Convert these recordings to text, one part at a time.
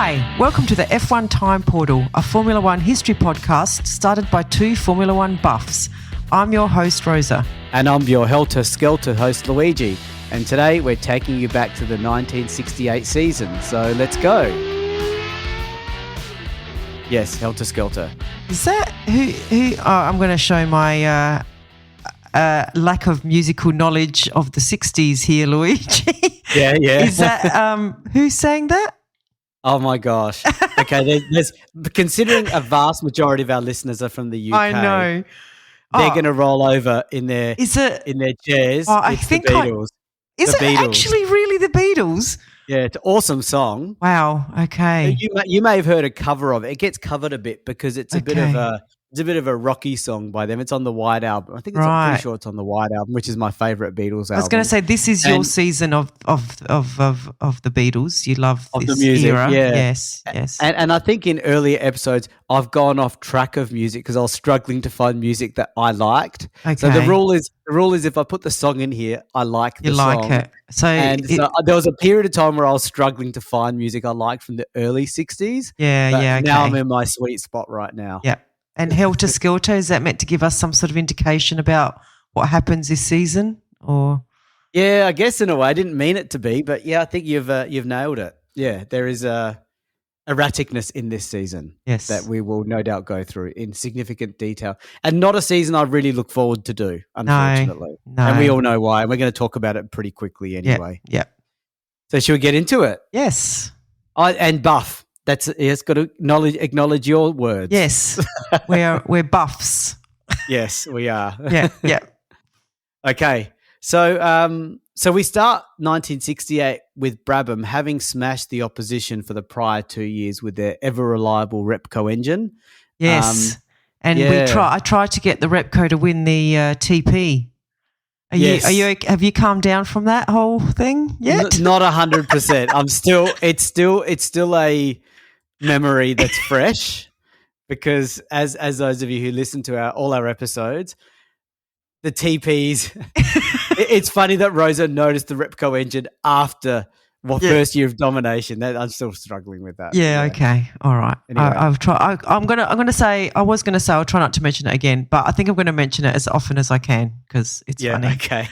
Hi, welcome to the F1 Time Portal, a Formula One history podcast started by two Formula One buffs. I'm your host, Rosa. And I'm your helter-skelter host, Luigi. And today we're taking you back to the 1968 season. So let's go. Yes, helter-skelter. Is that who I'm going to show my lack of musical knowledge of the 60s here, Luigi. Yeah. Is that, who sang that? Oh my gosh. Okay, there's considering a vast majority of our listeners are from the UK. I know. They're going to roll over in their chairs. I it's think the Beatles. Is it Beatles. Actually really the Beatles? Yeah, it's an awesome song. Wow. Okay. You may have heard a cover of it. It gets covered a bit because it's a bit of a rocky song by them. It's on the White Album. I think I'm pretty sure it's on the White Album, which is my favorite Beatles album. I was going to say this is your season of the Beatles. You love this the music, era. yeah. Yes. And I think in earlier episodes I've gone off track of music because I was struggling to find music that I liked. Okay. So the rule is if I put the song in here, I like the song. You like it. So there was a period of time where I was struggling to find music I liked from the early 60s. Yeah. Now I'm in my sweet spot right now. Yeah. And Helter Skelter, is that meant to give us some sort of indication about what happens this season? Or yeah, I guess in a way I didn't mean it to be, but yeah, I think you've nailed it. Yeah, there is a erraticness in this season that we will no doubt go through in significant detail, and not a season I really look forward to do, unfortunately. No. And we all know why. And we're going to talk about it pretty quickly anyway. Yeah. So should we get into it? Yes. And Buff. It's got to acknowledge your words. Yes, we're buffs. Yes, we are. Yeah. Okay, so we start 1968 with Brabham having smashed the opposition for the prior 2 years with their ever reliable Repco engine. Yes, I tried to get the Repco to win the TP. Have you calmed down from that whole thing yet? Not 100%. It's still a memory that's fresh because as those of you who listen to all our episodes, the TPs, it's funny that Rosa noticed the Repco engine after first year of domination. I'm still struggling with that. Yeah. Okay. All right. Anyway. I've tried. I'm gonna say I'll try not to mention it again, but I think I'm going to mention it as often as I can because it's funny. Okay.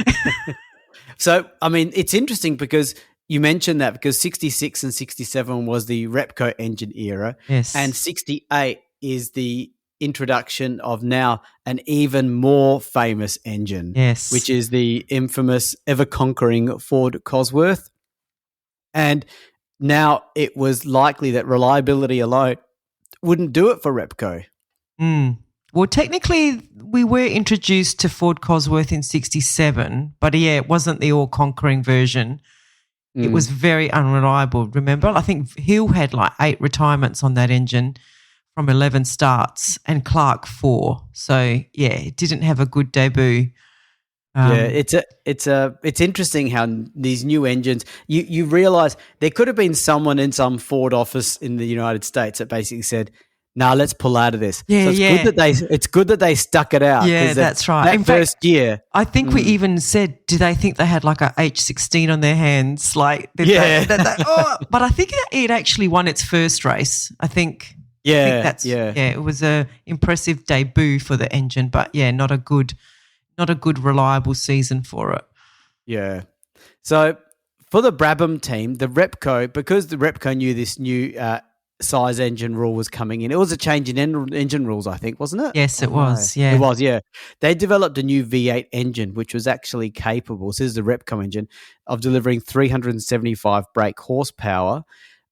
So I mean, it's interesting because you mentioned that because 66 and 67 was the Repco engine era. Yes. And 68 is the introduction of now an even more famous engine. Yes. Which is the infamous ever-conquering Ford-Cosworth. And now it was likely that reliability alone wouldn't do it for Repco. Well, technically, we were introduced to Ford-Cosworth in 67, but it wasn't the all-conquering version. It was very unreliable, remember? I think Hill had like 8 retirements on that engine from 11 starts and Clark 4. So, it didn't have a good debut. It's interesting how these new engines, you realise there could have been someone in some Ford office in the United States that basically said, "Nah, let's pull out of this." Yeah, it's good that they stuck it out. Yeah, that's right. In first year, I think we even said, do they think they had like a H16 on their hands? Like, but I think it actually won its first race. I think it was a impressive debut for the engine, but not a good reliable season for it. Yeah. So for the Brabham team, because the Repco knew this new size engine rule was coming in. It was a change in engine rules, I think, wasn't it? Yes, it was. Yeah, it was. Yeah, they developed a new V8 engine, which was actually capable. So this is the Repco engine of delivering 375 brake horsepower.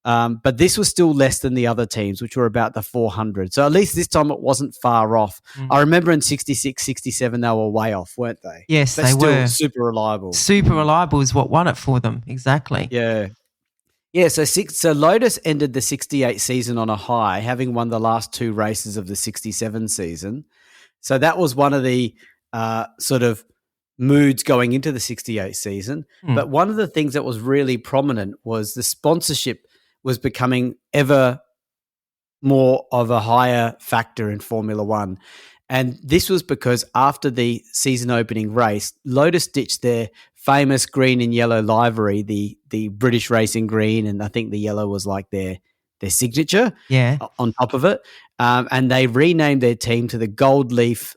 But this was still less than the other teams, which were about the 400. So at least this time it wasn't far off. I remember in 66, 67, they were way off, weren't they? Yes, but they were. Super reliable. Super reliable is what won it for them. Exactly. Yeah. Yeah, so Lotus ended the 68 season on a high, having won the last 2 races of the 67 season. So that was one of the sort of moods going into the 68 season. But one of the things that was really prominent was the sponsorship was becoming ever more of a higher factor in Formula One. And this was because after the season opening race, Lotus ditched their famous green and yellow livery, the British racing green, and I think the yellow was like their signature Yeah. on top of it. And they renamed their team to the Gold Leaf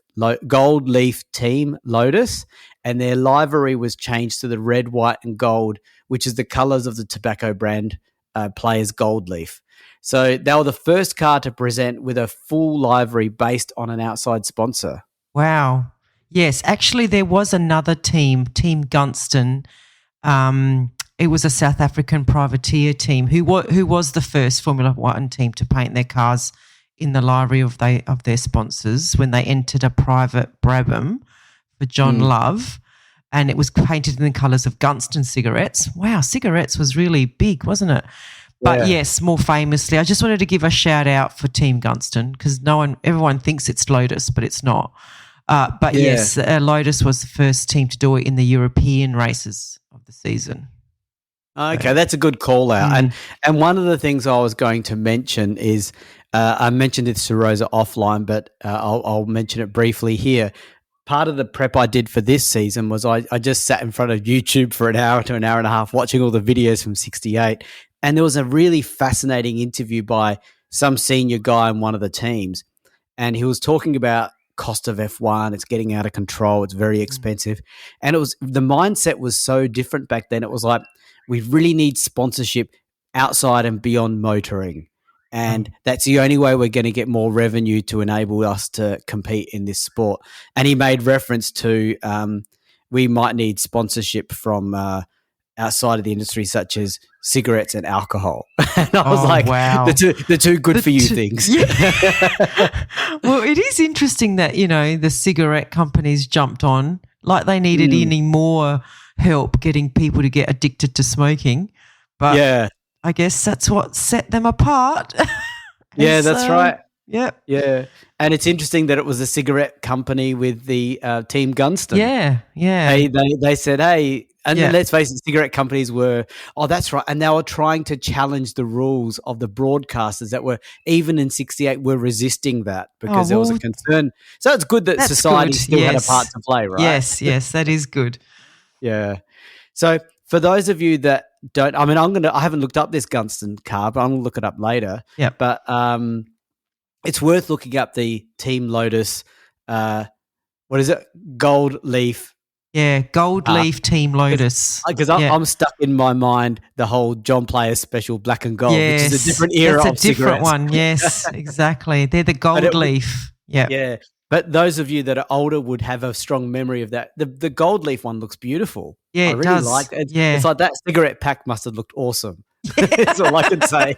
Team Lotus, and their livery was changed to the red, white, and gold, which is the colors of the tobacco brand Players Gold Leaf. So they were the first car to present with a full livery based on an outside sponsor. Wow. Yes, actually, there was another team, Team Gunston. It was a South African privateer team who was the first Formula One team to paint their cars in the livery of their sponsors when they entered a private Brabham for John Love, and it was painted in the colours of Gunston cigarettes. Wow, cigarettes was really big, wasn't it? But yes, more famously, I just wanted to give a shout out for Team Gunston because everyone thinks it's Lotus, but it's not. But yes, Lotus was the first team to do it in the European races of the season. Okay, that's a good call out. And one of the things I was going to mention is I mentioned this to Rosa offline, but I'll mention it briefly here. Part of the prep I did for this season was I just sat in front of YouTube for an hour to an hour and a half watching all the videos from 68. And there was a really fascinating interview by some senior guy in one of the teams. And he was talking about cost of F1. It's getting out of control. It's very expensive. And the mindset was so different back then. It was like, we really need sponsorship outside and beyond motoring. And that's the only way we're going to get more revenue to enable us to compete in this sport. And he made reference to we might need sponsorship from outside of the industry, such as cigarettes and alcohol. And I was like, wow. the two good for you things. Yeah. Well, it is interesting that, the cigarette companies jumped on like they needed any more help getting people to get addicted to smoking. But yeah, I guess that's what set them apart. Yeah, that's right. Yep. Yeah. And it's interesting that it was a cigarette company with the Team Gunston. Yeah, yeah. They said, hey, and let's face it, cigarette companies were, that's right. And they were trying to challenge the rules of the broadcasters that were, even in 68, were resisting that because there was a concern. So it's good that society still had a part to play, right? Yes, that is good. Yeah. So for those of you that don't, I haven't looked up this Gunston car, but I'm going to look it up later. Yeah. But it's worth looking up the Team Lotus, what is it? Gold Leaf. Yeah, Gold Leaf Team Lotus. Because I'm stuck in my mind the whole John Player's special Black and Gold, yes, which is a different era of cigarettes. It's a different one, yes, exactly. They're the Gold Leaf. Yeah. Yeah. But those of you that are older would have a strong memory of that. The Gold Leaf one looks beautiful. Yeah, I really does. like it. Yeah. It's like that cigarette pack must have looked awesome. That's all I can say.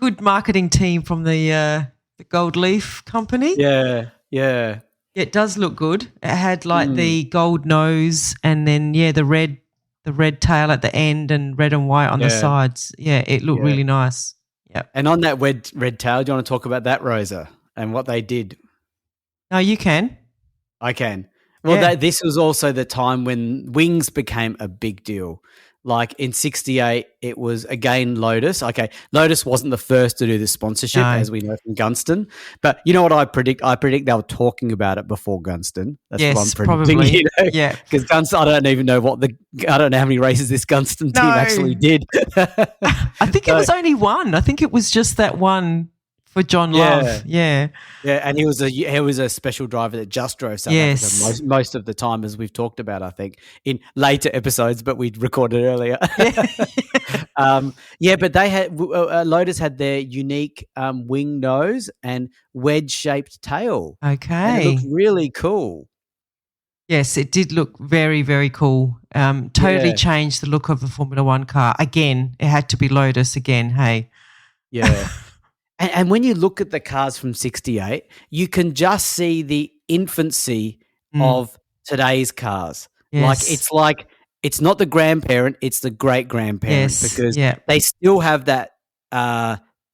Good marketing team from the Gold Leaf company. Yeah, yeah. It does look good. It had like the gold nose and then the red tail at the end and red and white on the sides. Yeah, it looked really nice. Yeah. And on that red tail, do you want to talk about that, Rosa, and what they did? No, you can. I can. Well, this was also the time when wings became a big deal. Like in 68, it was again Lotus. Okay, Lotus wasn't the first to do the sponsorship, as we know from Gunston. But you know what I predict? I predict they were talking about it before Gunston. That's what I'm predicting. Probably. Yeah. Because Gunston, I don't even know I don't know how many races this Gunston team actually did. I think it was only one. I think it was just that one for John Love. Yeah. Yeah, and he was a special driver that just drove South Africa most of the time, as we've talked about, I think, in later episodes, but we recorded earlier. But they had Lotus had their unique wing nose and wedge-shaped tail. Okay. And it looked really cool. Yes, it did look very, very cool. Totally changed the look of a Formula One car. Again, it had to be Lotus again, hey. Yeah. And when you look at the cars from 68, you can just see the infancy of today's cars. Yes. It's not the grandparent, it's the great-grandparent because they still have that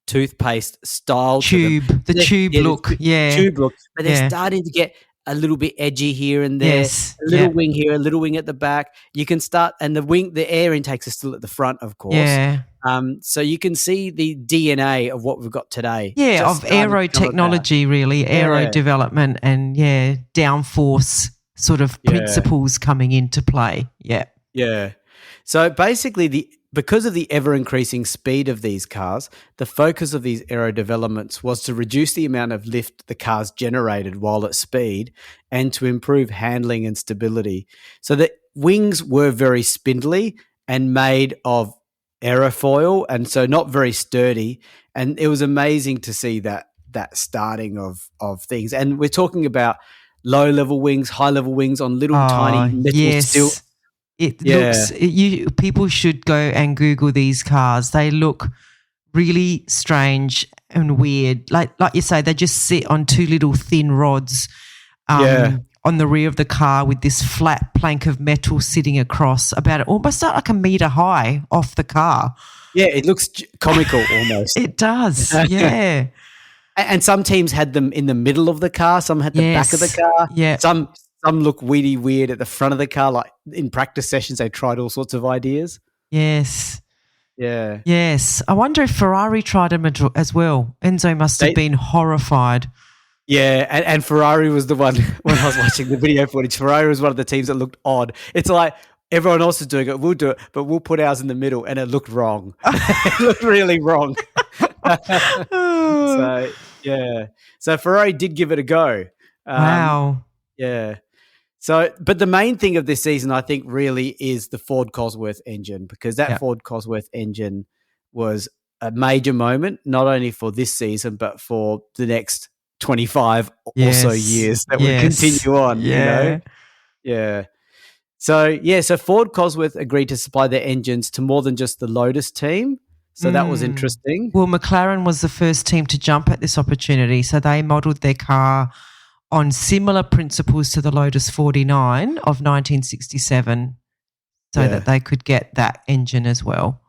toothpaste style tube, to them. tube look. Tube look. But they're starting to get a little bit edgy here and there. Yes. A little wing here, a little wing at the back. You can start, and the air intakes are still at the front, of course. Yeah. So you can see the DNA of what we've got today. Yeah, of aero technology, really, aero development and, downforce sort of principles coming into play. Yeah. Yeah. So basically because of the ever-increasing speed of these cars, the focus of these aero developments was to reduce the amount of lift the cars generated while at speed and to improve handling and stability. So the wings were very spindly and made of aerofoil, and so not very sturdy. And it was amazing to see that starting of things. And we're talking about low-level wings, high-level wings on little tiny metal steel. It looks. People should go and Google these cars. They look really strange and weird. Like you say, they just sit on two little thin rods on the rear of the car with this flat plank of metal sitting across about almost like a metre high off the car. Yeah, it looks comical almost. It does, yeah. And some teams had them in the middle of the car. Some had the back of the car. Yeah. Some look really weird at the front of the car. Like in practice sessions, they tried all sorts of ideas. Yes. Yeah. Yes. I wonder if Ferrari tried them as well. Enzo must have been horrified. Yeah, and Ferrari was the one, when I was watching the video footage, Ferrari was one of the teams that looked odd. It's like everyone else is doing it, we'll do it, but we'll put ours in the middle, and it looked wrong. It looked really wrong. So, yeah. So Ferrari did give it a go. Wow. Yeah. So, but the main thing of this season, I think, really is the Ford-Cosworth engine, because that Ford-Cosworth engine was a major moment, not only for this season, but for the next 25 or so years that would continue on, you know? Yeah. So Ford-Cosworth agreed to supply their engines to more than just the Lotus team. So that was interesting. Well, McLaren was the first team to jump at this opportunity. So they modelled their car on similar principles to the Lotus 49 of 1967 so that they could get that engine as well.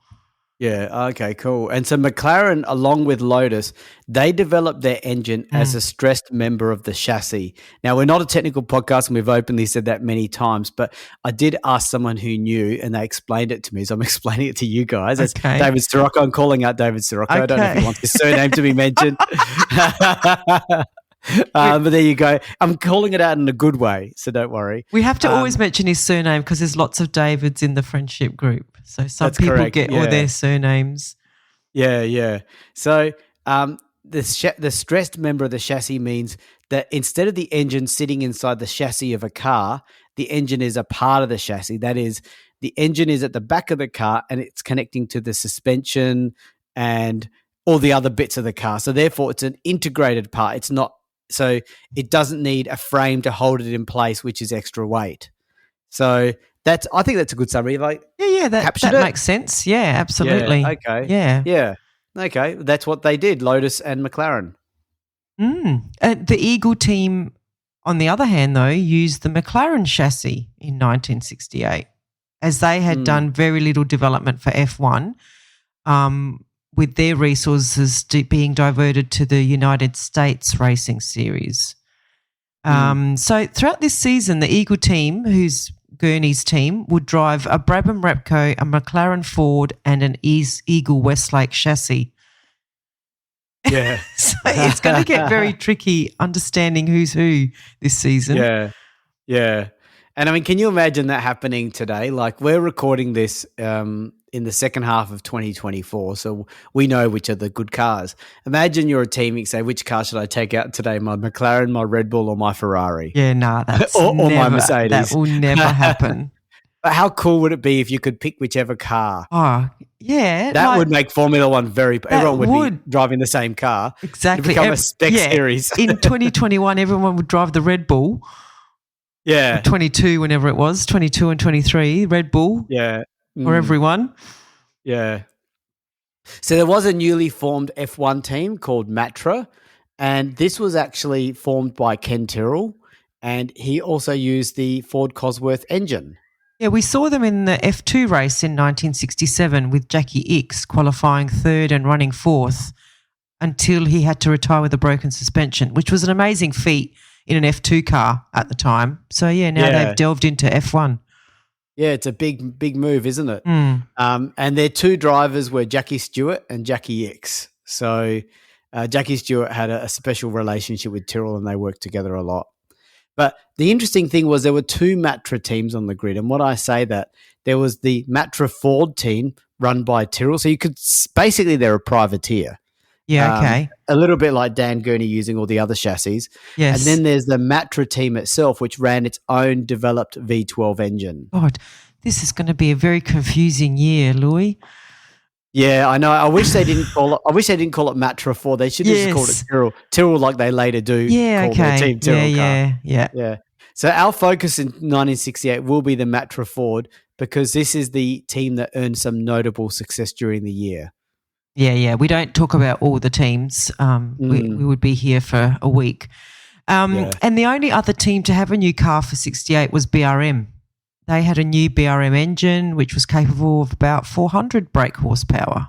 Yeah, okay, cool. And so McLaren, along with Lotus, they developed their engine as a stressed member of the chassis. Now, we're not a technical podcast, and we've openly said that many times, but I did ask someone who knew, and they explained it to me, so I'm explaining it to you guys. That's David Sirocco. I'm calling out David Sirocco. I don't know if he wants his surname to be mentioned. But there you go. I'm calling it out in a good way, so don't worry. We have to always mention his surname because there's lots of Davids in the friendship group. So some people get all their surnames. Yeah, yeah. So the stressed member of the chassis means that instead of the engine sitting inside the chassis of a car, the engine is a part of the chassis. That is, the engine is at the back of the car and it's connecting to the suspension and all the other bits of the car. So therefore, it's an integrated part. It's not. So it doesn't need a frame to hold it in place, which is extra weight. So I think that's a good summary. Like, that makes sense. Yeah, absolutely. Yeah, okay. Yeah. Okay. That's what they did, Lotus and McLaren. The Eagle team, on the other hand, though, used the McLaren chassis in 1968, as they had done very little development for F1. With their resources being diverted to the United States Racing Series. So throughout this season, the Eagle team, who's Gurney's team, would drive a Brabham Repco, a McLaren Ford, and an Eagle Westlake chassis. Yeah. So it's going to get very tricky understanding who's who this season. Yeah, yeah. And, I mean, can you imagine that happening today? Like, we're recording this in the second half of 2024, so we know which are the good cars. Imagine you're a team, you say, which car should I take out today, my McLaren, my Red Bull, or my Ferrari? Yeah, that's or my Mercedes. That will never happen. But how cool would it be if you could pick whichever car? Oh, yeah. That would make Formula One everyone would be driving the same car. Exactly. It'd become a spec series. In 2021, everyone would drive the Red Bull. Yeah. 22, whenever it was, 22 and 23, Red Bull. Yeah. For everyone. Yeah. So there was a newly formed F1 team called Matra, and this was actually formed by Ken Tyrrell, and he also used the Ford-Cosworth engine. Yeah, we saw them in the F2 race in 1967 with Jackie Ickx qualifying third and running fourth until he had to retire with a broken suspension, which was an amazing feat in an F2 car at the time. So, now they've delved into F1. Yeah, it's a big move, isn't it? And their two drivers were Jackie Stewart and Jackie Ickx. So Jackie Stewart had a special relationship with Tyrrell and they worked together a lot. But the interesting thing was there were two Matra teams on the grid. And what I say that there was the Matra Ford team run by Tyrrell. So you could basically they're a privateer. Yeah, okay. A little bit like Dan Gurney using all the other chassis. Yes. And then there's the Matra team itself, which ran its own developed V12 engine. God, this is going to be a very confusing year, Louis. Yeah, I know. I wish they didn't call it Matra 4. They should have just called it Tyrrell. Tyrrell, like they later do call their team Tyrrell car. Yeah. So our focus in 1968 will be the Matra Ford because this is the team that earned some notable success during the year. Yeah. We don't talk about all the teams. We would be here for a week. And the only other team to have a new car for 68 was BRM. They had a new BRM engine, which was capable of about 400 brake horsepower.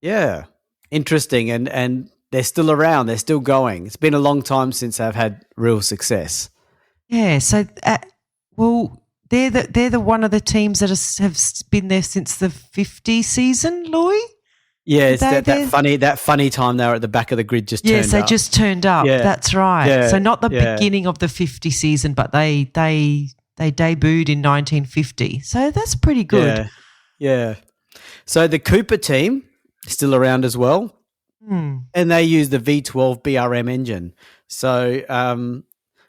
Yeah, interesting. And they're still around. They're still going. It's been a long time since they've had real success. Yeah. So, they're the one of the teams that have been there since the 50 season, Louis. Yeah, it's that funny time they were at the back of the grid just turned up. Yes, they just turned up. Yeah. That's right. Yeah. So not the beginning of the 50 season, but they debuted in 1950. So that's pretty good. Yeah. So the Cooper team is still around as well. And they use the V12 BRM engine. So I'm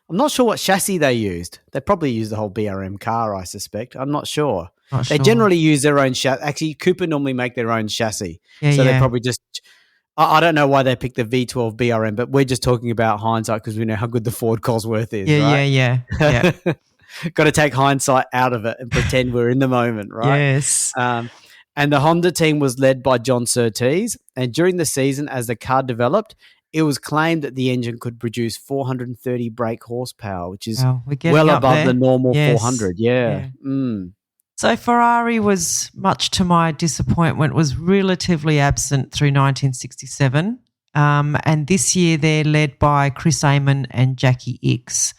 not sure what chassis they used. They probably used the whole BRM car, I suspect. I'm not sure. They generally use their own chassis. Actually, Cooper normally make their own chassis. They probably just – I don't know why they picked the V12 BRM, but we're just talking about hindsight because we know how good the Ford-Cosworth is, right? Yeah. Got to take hindsight out of it and pretend we're in the moment, right? Yes. And the Honda team was led by John Surtees. And during the season, as the car developed, it was claimed that the engine could produce 430 brake horsepower, which is well above the normal 400. Yeah. So Ferrari was, much to my disappointment, was relatively absent through 1967. And this year they're led by Chris Amon and Jackie Ickx.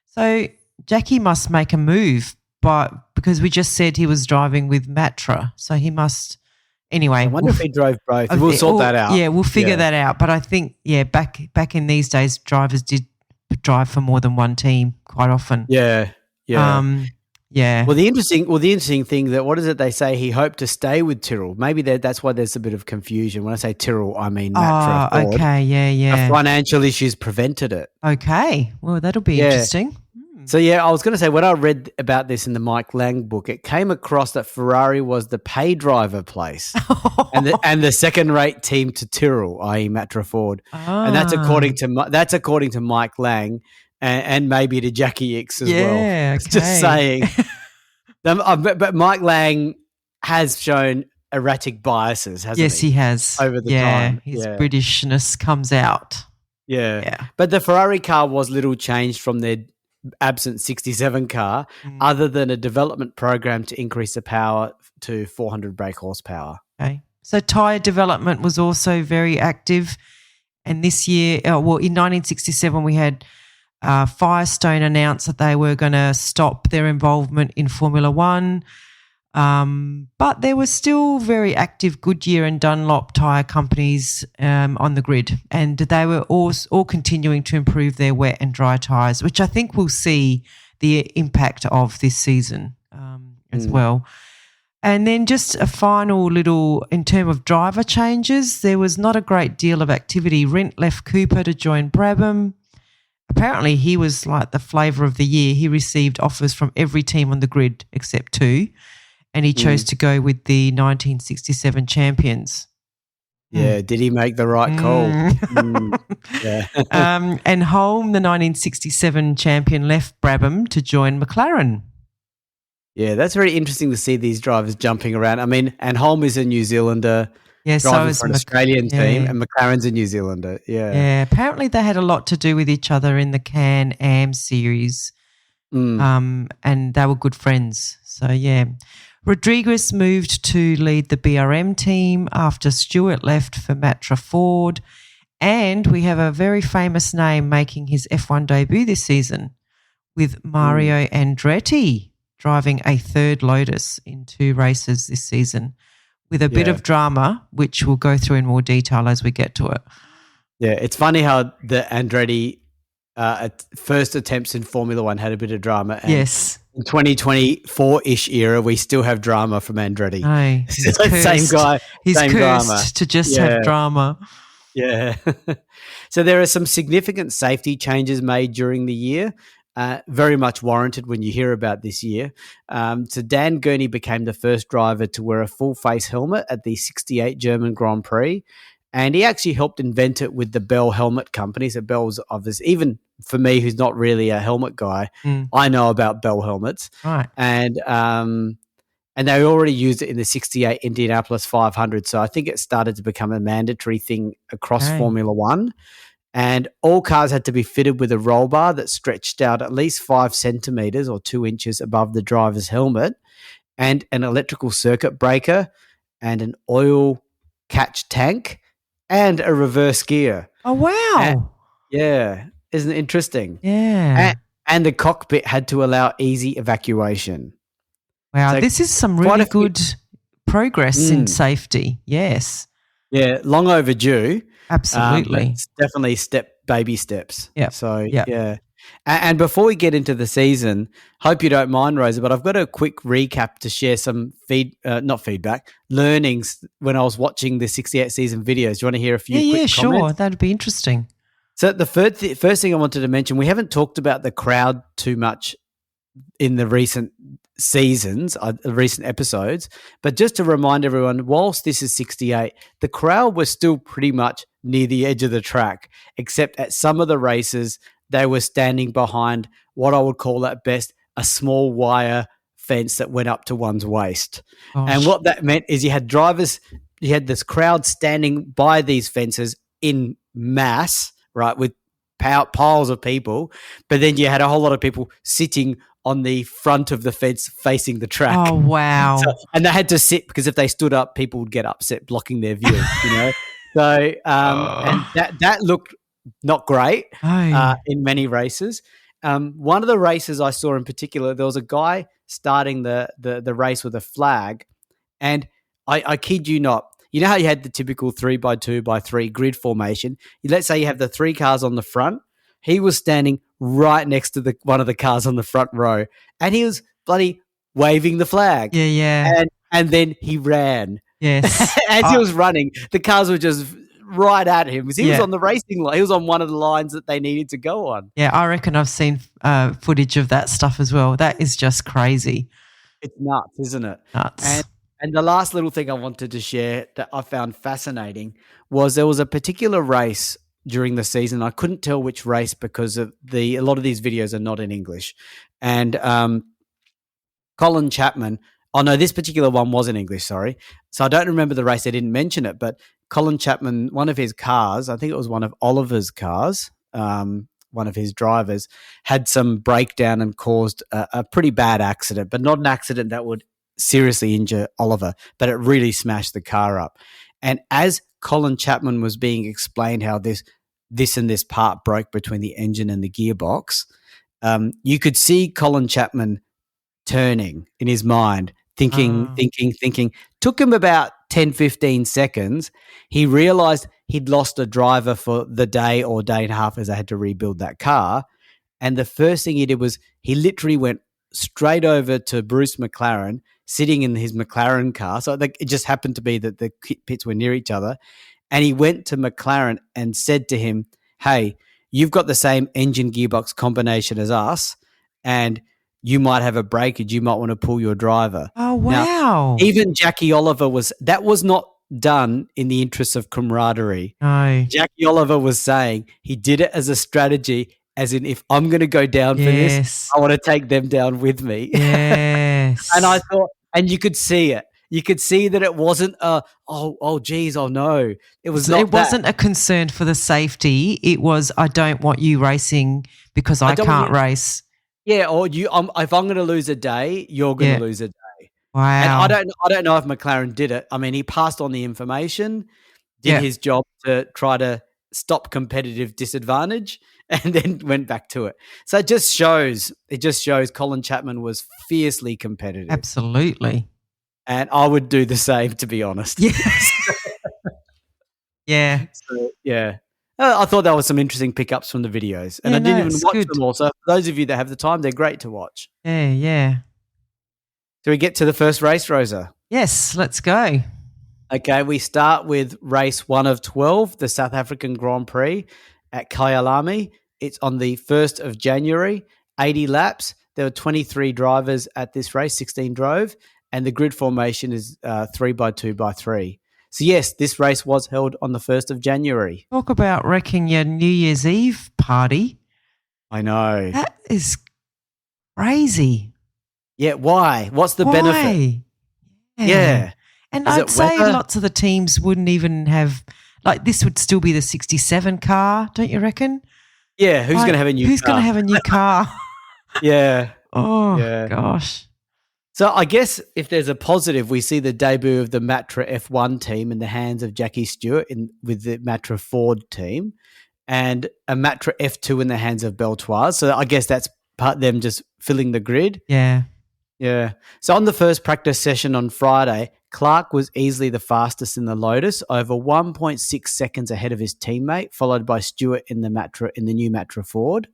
So Jackie must make a move, because we just said he was driving with Matra. So he must – anyway. I wonder if he drove both. We'll sort that out. Yeah, we'll figure that out. But I think, back in these days, drivers did drive for more than one team quite often. Yeah. Yeah. Well, the interesting thing that what is it they say he hoped to stay with Tyrrell. Maybe that's why there's a bit of confusion. When I say Tyrrell, I mean Matra. Ford. Okay, yeah. Financial issues prevented it. Okay, well that'll be interesting. So I was going to say when I read about this in the Mike Lang book, it came across that Ferrari was the pay driver place and the second-rate team to Tyrrell, i.e. Matra Ford, and that's according to Mike Lang. And maybe to Jackie Ickx as well. Yeah, okay. Just saying. But Mike Lang has shown erratic biases, hasn't he? Yes, he has. Over the time. His Britishness comes out. Yeah. But the Ferrari car was little changed from their absent 67 car other than a development program to increase the power to 400 brake horsepower. Okay. So tyre development was also very active. And this year, in 1967, we had Firestone announced that they were going to stop their involvement in Formula One, but there were still very active Goodyear and Dunlop tyre companies on the grid, and they were all continuing to improve their wet and dry tyres, which I think we'll see the impact of this season as well. And then just a final little, in terms of driver changes, there was not a great deal of activity. Rent left Cooper to join Brabham. Apparently, he was like the flavour of the year. He received offers from every team on the grid except two, and he chose to go with the 1967 champions. Yeah, did he make the right call? Yeah. And Holm, the 1967 champion, left Brabham to join McLaren. Yeah, that's very interesting to see these drivers jumping around. I mean, and Holm is a New Zealander. Yeah, driving for an Australian team, and McLaren's a New Zealander. Yeah. Apparently, they had a lot to do with each other in the Can-Am series, and they were good friends. So Rodriguez moved to lead the BRM team after Stewart left for Matra Ford, and we have a very famous name making his F1 debut this season with Mario Andretti driving a third Lotus in 2 races this season, with a bit of drama, which we'll go through in more detail as we get to it. Yeah, it's funny how the Andretti first attempts in Formula One had a bit of drama. And Yes. in 2024-ish era, we still have drama from Andretti. No, he's cursed. Same guy, he's same cursed drama. to just have drama. Yeah. So there are some significant safety changes made during the year, very much warranted when you hear about this year. So Dan Gurney became the first driver to wear a full face helmet at the 68 German Grand Prix. And he actually helped invent it with the Bell Helmet Company. So Bell's obviously, even for me, who's not really a helmet guy, I know about Bell helmets. Right. And they already used it in the 68 Indianapolis 500. So I think it started to become a mandatory thing across Formula One. And all cars had to be fitted with a roll bar that stretched out at least 5 centimeters or 2 inches above the driver's helmet, and an electrical circuit breaker, and an oil catch tank, and a reverse gear. Oh, wow. Yeah. Isn't it interesting? Yeah. And the cockpit had to allow easy evacuation. Wow. So this is some really good progress in safety. Yes. Yeah. Long overdue. Absolutely. It's definitely baby steps. Yeah. So, yeah. And before we get into the season, hope you don't mind, Rosa, but I've got a quick recap to share some learnings when I was watching the 68 season videos. Do you want to hear a few quick comments? Sure. That'd be interesting. So the first thing I wanted to mention, we haven't talked about the crowd too much in the recent seasons, recent episodes, but just to remind everyone, whilst this is 68, the crowd was still pretty much near the edge of the track, except at some of the races, they were standing behind what I would call at best a small wire fence that went up to one's waist. Gosh. And what that meant is you had this crowd standing by these fences in mass, right, with piles of people, but then you had a whole lot of people sitting on the front of the fence facing the track. Oh, wow. And they had to sit because if they stood up, people would get upset blocking their view, you know. So and that looked not great in many races. One of the races I saw in particular, there was a guy starting the race with a flag, and I kid you not, you know how you had the typical 3x2x3 grid formation? Let's say you have the 3 cars on the front. He was standing right next to one of the cars on the front row, and he was bloody waving the flag. Yeah. And then he ran. Yes. As he was running, the cars were just right at him. He was on the racing line. He was on one of the lines that they needed to go on. Yeah, I reckon I've seen footage of that stuff as well. That is just crazy. It's nuts, isn't it? Nuts. And the last little thing I wanted to share that I found fascinating was there was a particular race during the season. I couldn't tell which race because of a lot of these videos are not in English. And Colin Chapman, this particular one was in English, sorry. So I don't remember the race. They didn't mention it, but Colin Chapman, one of his cars, I think it was one of Oliver's cars, one of his drivers, had some breakdown and caused a pretty bad accident, but not an accident that would seriously injure Oliver, but it really smashed the car up. And as Colin Chapman was being explained how this and this part broke between the engine and the gearbox, you could see Colin Chapman turning in his mind, thinking. Took him about 10, 15 seconds. He realized he'd lost a driver for the day or day and a half as they had to rebuild that car. And the first thing he did was he literally went straight over to Bruce McLaren, sitting in his McLaren car. So it just happened to be that the pits were near each other. And he went to McLaren and said to him, hey, you've got the same engine gearbox combination as us, and you might have a breakage. You might want to pull your driver. Oh, wow. Now, even Jackie Oliver that was not done in the interest of camaraderie. No. Jackie Oliver was saying he did it as a strategy, as in, if I'm going to go down for this, I want to take them down with me. Yes. And I thought, and you could see it. You could see that it wasn't geez, oh no. It wasn't a concern for the safety. It was, I don't want you racing because I can't race. Yeah, or if I'm going to lose a day, you're going to lose a day. Wow. And I don't know if McLaren did it. I mean, he passed on the information, did his job to try to stop competitive disadvantage, and then went back to it. So it just shows Colin Chapman was fiercely competitive. Absolutely. And I would do the same, to be honest. Yes. Yeah. So, yeah. I thought that was some interesting pickups from the videos, and Yeah, I didn't no, even it's watch good. them all. So for those of you that have the time, they're great to watch. Yeah, yeah. Do we get to the first race, Rosa? Yes, let's go. Okay, we start with race 1 of 12, the South African Grand Prix at Kyalami. It's on the 1st of January, 80 laps. There were 23 drivers at this race, 16 drove, and the grid formation is 3x2x3. So, yes, this race was held on the 1st of January. Talk about wrecking your New Year's Eve party. I know. That is crazy. Yeah, why? What's the Why? benefit? Yeah. And Is I'd it say weather? lots of the teams wouldn't even have, like, this would still be the 67 car, don't you reckon? Yeah, who's going to have a new Who's car? going to have a new car? Yeah. Oh, Yeah. gosh. So I guess if there's a positive, we see the debut of the Matra F1 team in the hands of Jackie Stewart with the Matra Ford team, and a Matra F2 in the hands of Beltoise. So I guess that's part them just filling the grid. Yeah. Yeah. So on the first practice session on Friday, Clark was easily the fastest in the Lotus, over 1.6 seconds ahead of his teammate, followed by Stewart in the new Matra Ford.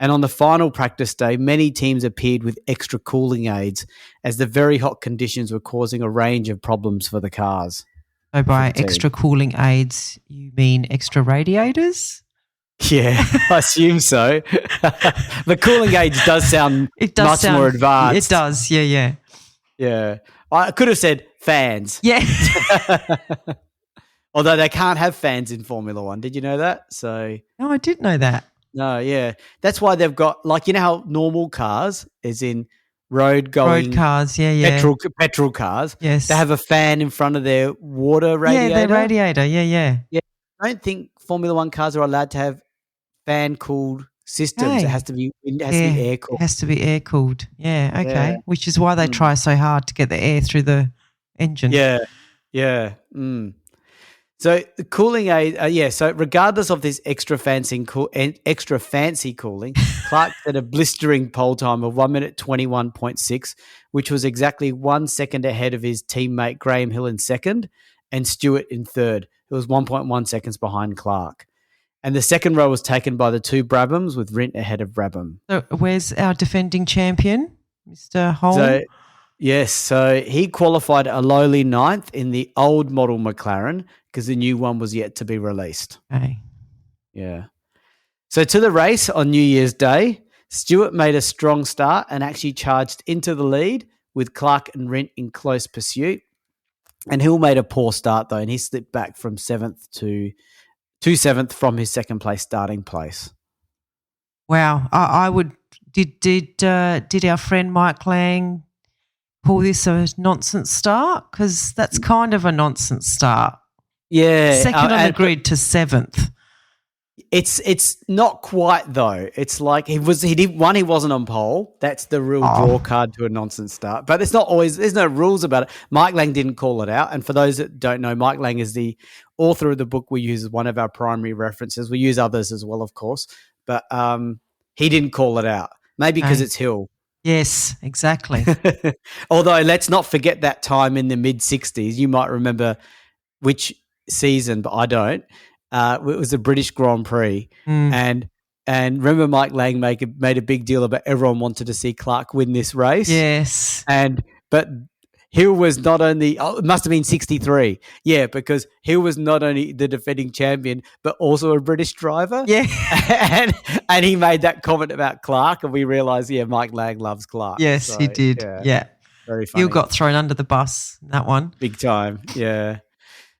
And on the final practice day, many teams appeared with extra cooling aids as the very hot conditions were causing a range of problems for the cars. So by the team. extra cooling aids, you mean extra radiators? Yeah, I assume so. The cooling aids does sound much more advanced. It does, yeah. Yeah. I could have said fans. Yeah. Although they can't have fans in Formula One. Did you know that? So No, I didn't know that. no, yeah. That's why they've got, like, you know how normal cars, as in road cars, yeah. petrol cars, Yes. they have a fan in front of their water radiator. Yeah, their radiator, yeah. Yeah. I don't think Formula One cars are allowed to have fan-cooled systems. Hey. It has to be air-cooled. It has to be air cooled. Yeah, okay. Yeah. Which is why they try so hard to get the air through the engine. Yeah. So the cooling aid, so regardless of this extra fancy cooling, Clark had a blistering pole time of 1 minute 21.6, which was exactly 1 second ahead of his teammate Graham Hill in second and Stewart in third. It was 1.1 seconds behind Clark. And the second row was taken by the two Brabhams, with Rint ahead of Brabham. So where's our defending champion, Mr. Holm? So he qualified a lowly 9th in the old model McLaren because the new one was yet to be released. Okay. Yeah. So to the race on New Year's Day, Stewart made a strong start and actually charged into the lead with Clark and Rint in close pursuit. And Hill made a poor start though, and he slipped back from 7th to 7th from his second place starting place. Wow. I would. Did our friend Mike Lang call this a nonsense start? Because that's kind of a nonsense start. Yeah. Second on the grid to 7th. It's not quite though. It's like he wasn't on pole. That's the real draw card to a nonsense start. But it's not always, there's no rules about it. Mike Lang didn't call it out. And for those that don't know, Mike Lang is the author of the book we use as one of our primary references. We use others as well, of course. But he didn't call it out. Maybe because it's Hill. Yes, exactly. Although let's not forget that time in the mid-60s. You might remember which season, but I don't. It was the British Grand Prix, and remember Mike Lang made a big deal about everyone wanted to see Clark win this race. Yes, but Hill was not only it must have been 63, because Hill was not only the defending champion but also a British driver. Yeah, and he made that comment about Clark, and we realised Mike Lang loves Clark. Yes, so, he did. Yeah, very funny. Hill got thrown under the bus in that one, big time. Yeah.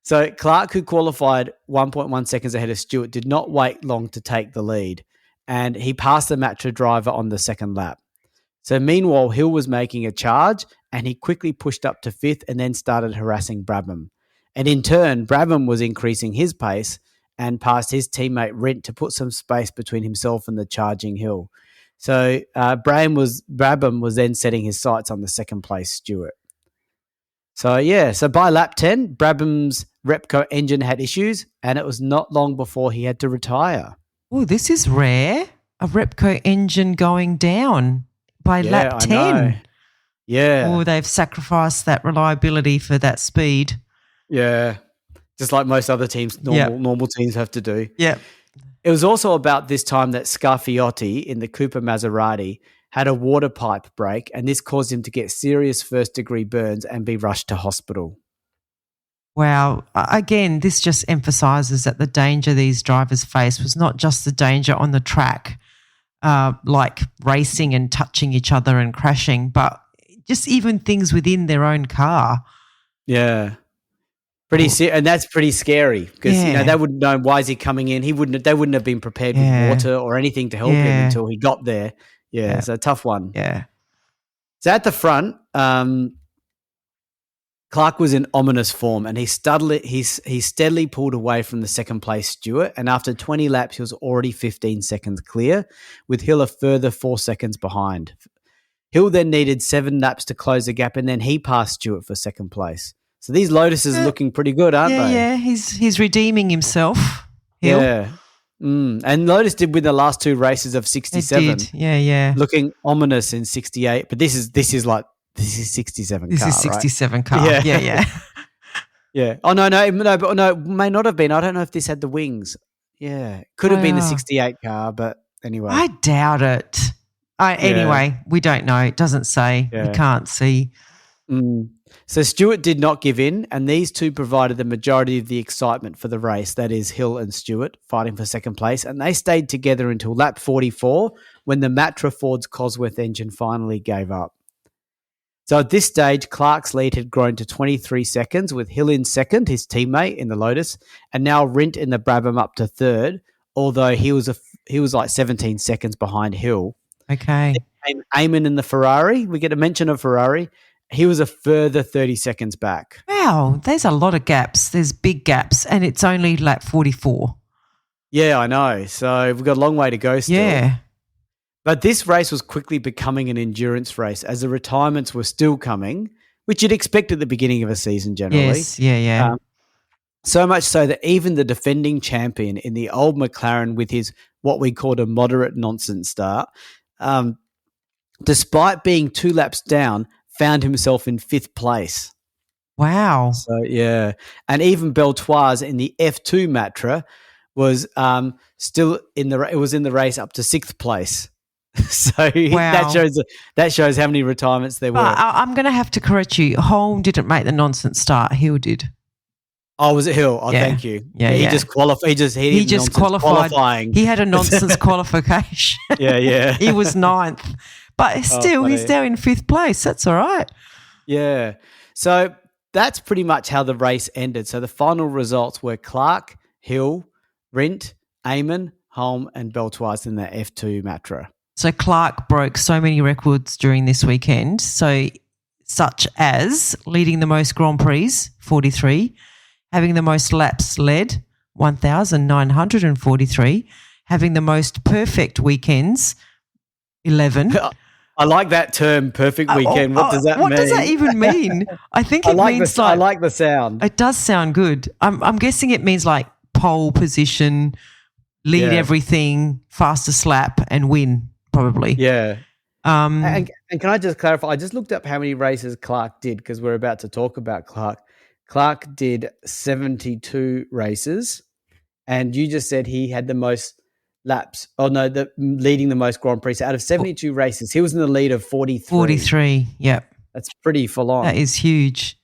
So Clark, who qualified 1.1 seconds ahead of Stewart, did not wait long to take the lead, and he passed the Matra driver on the second lap. So meanwhile, Hill was making a charge, and he quickly pushed up to 5th and then started harassing Brabham. And in turn, Brabham was increasing his pace and passed his teammate Rint to put some space between himself and the charging Hill. So Brabham was then setting his sights on the second place Stewart. So by lap 10, Brabham's Repco engine had issues, and it was not long before he had to retire. Oh, this is rare. A Repco engine going down by lap 10. I know. Yeah. Oh, they've sacrificed that reliability for that speed. Yeah. just like most other teams, normal teams have to do. Yeah. It was also about this time that Scarfiotti in the Cooper Maserati had a water pipe break, and this caused him to get serious first-degree burns and be rushed to hospital. Wow. Again, this just emphasises that the danger these drivers faced was not just the danger on the track, like racing and touching each other and crashing, but just even things within their own car. Yeah. And that's pretty scary because they wouldn't know why is he coming in. They wouldn't have been prepared with water or anything to help him until he got there. Yeah, it's a tough one. Yeah. So at the front, Clark was in ominous form, and he steadily pulled away from the second place Stewart. And after 20 laps, he was already 15 seconds clear, with Hill a further 4 seconds behind. Hill then needed 7 laps to close the gap, and then he passed Stewart for second place. So these Lotuses are looking pretty good, aren't they? Yeah, he's redeeming himself. Hill. Yeah. And Lotus did win the last 2 races of 67. It did. Yeah. Looking ominous in 68, but this is 67 This car, is 67 right? car. Yeah. Yeah. Oh no, it may not have been. I don't know if this had the wings. Yeah. Could have been the 68 car, but anyway. I doubt it. Anyway, we don't know. It doesn't say. Yeah. We can't see. So Stewart did not give in, and these two provided the majority of the excitement for the race. That is Hill and Stewart fighting for second place, and they stayed together until lap 44 when the Matra Ford-Cosworth engine finally gave up. So at this stage, Clark's lead had grown to 23 seconds, with Hill in second, his teammate in the Lotus, and now Rindt in the Brabham up to third, although he was like 17 seconds behind Hill. Okay. Then Eamon in the Ferrari. We get a mention of Ferrari. He was a further 30 seconds back. Wow, there's a lot of gaps. There's big gaps, and it's only lap 44. Yeah, I know. So we've got a long way to go still. Yeah. But this race was quickly becoming an endurance race as the retirements were still coming, which you'd expect at the beginning of a season generally. Yes, yeah. So much so that even the defending champion in the old McLaren with his what we called a moderate nonsense start, despite being 2 laps down, found himself in 5th place. Wow. So, yeah. And even Beltoise in the F2 Matra was still in the race up to 6th place. So wow. that shows how many retirements there were. I'm going to have to correct you. Holm didn't make the nonsense start. Hill did. Oh, was it Hill? Oh, yeah. Thank you. Yeah, he just qualified. He just qualified. Qualifying. He had a nonsense qualification. Yeah. He was 9th. But still, he's now in 5th place. That's all right. Yeah. So that's pretty much how the race ended. So the final results were Clark, Hill, Rindt, Eamon, Holm, and Beltoise in the F2 Matra. So Clark broke so many records during this weekend. Such as leading the most Grand Prix, 43, having the most laps led, 1,943, having the most perfect weekends, 11. I like that term, perfect weekend. What does that mean? What does that even mean? I think it means I like the sound. It does sound good. I'm guessing it means like pole position, lead everything, fastest lap, and win probably. Yeah. And can I just clarify? I just looked up how many races Clark did because we're about to talk about Clark. Clark did 72 races, and you just said he had the most laps. Oh no, leading the most Grand Prix. So out of 72 races, he was in the lead of 43. 43, yep. That's pretty full on. That is huge.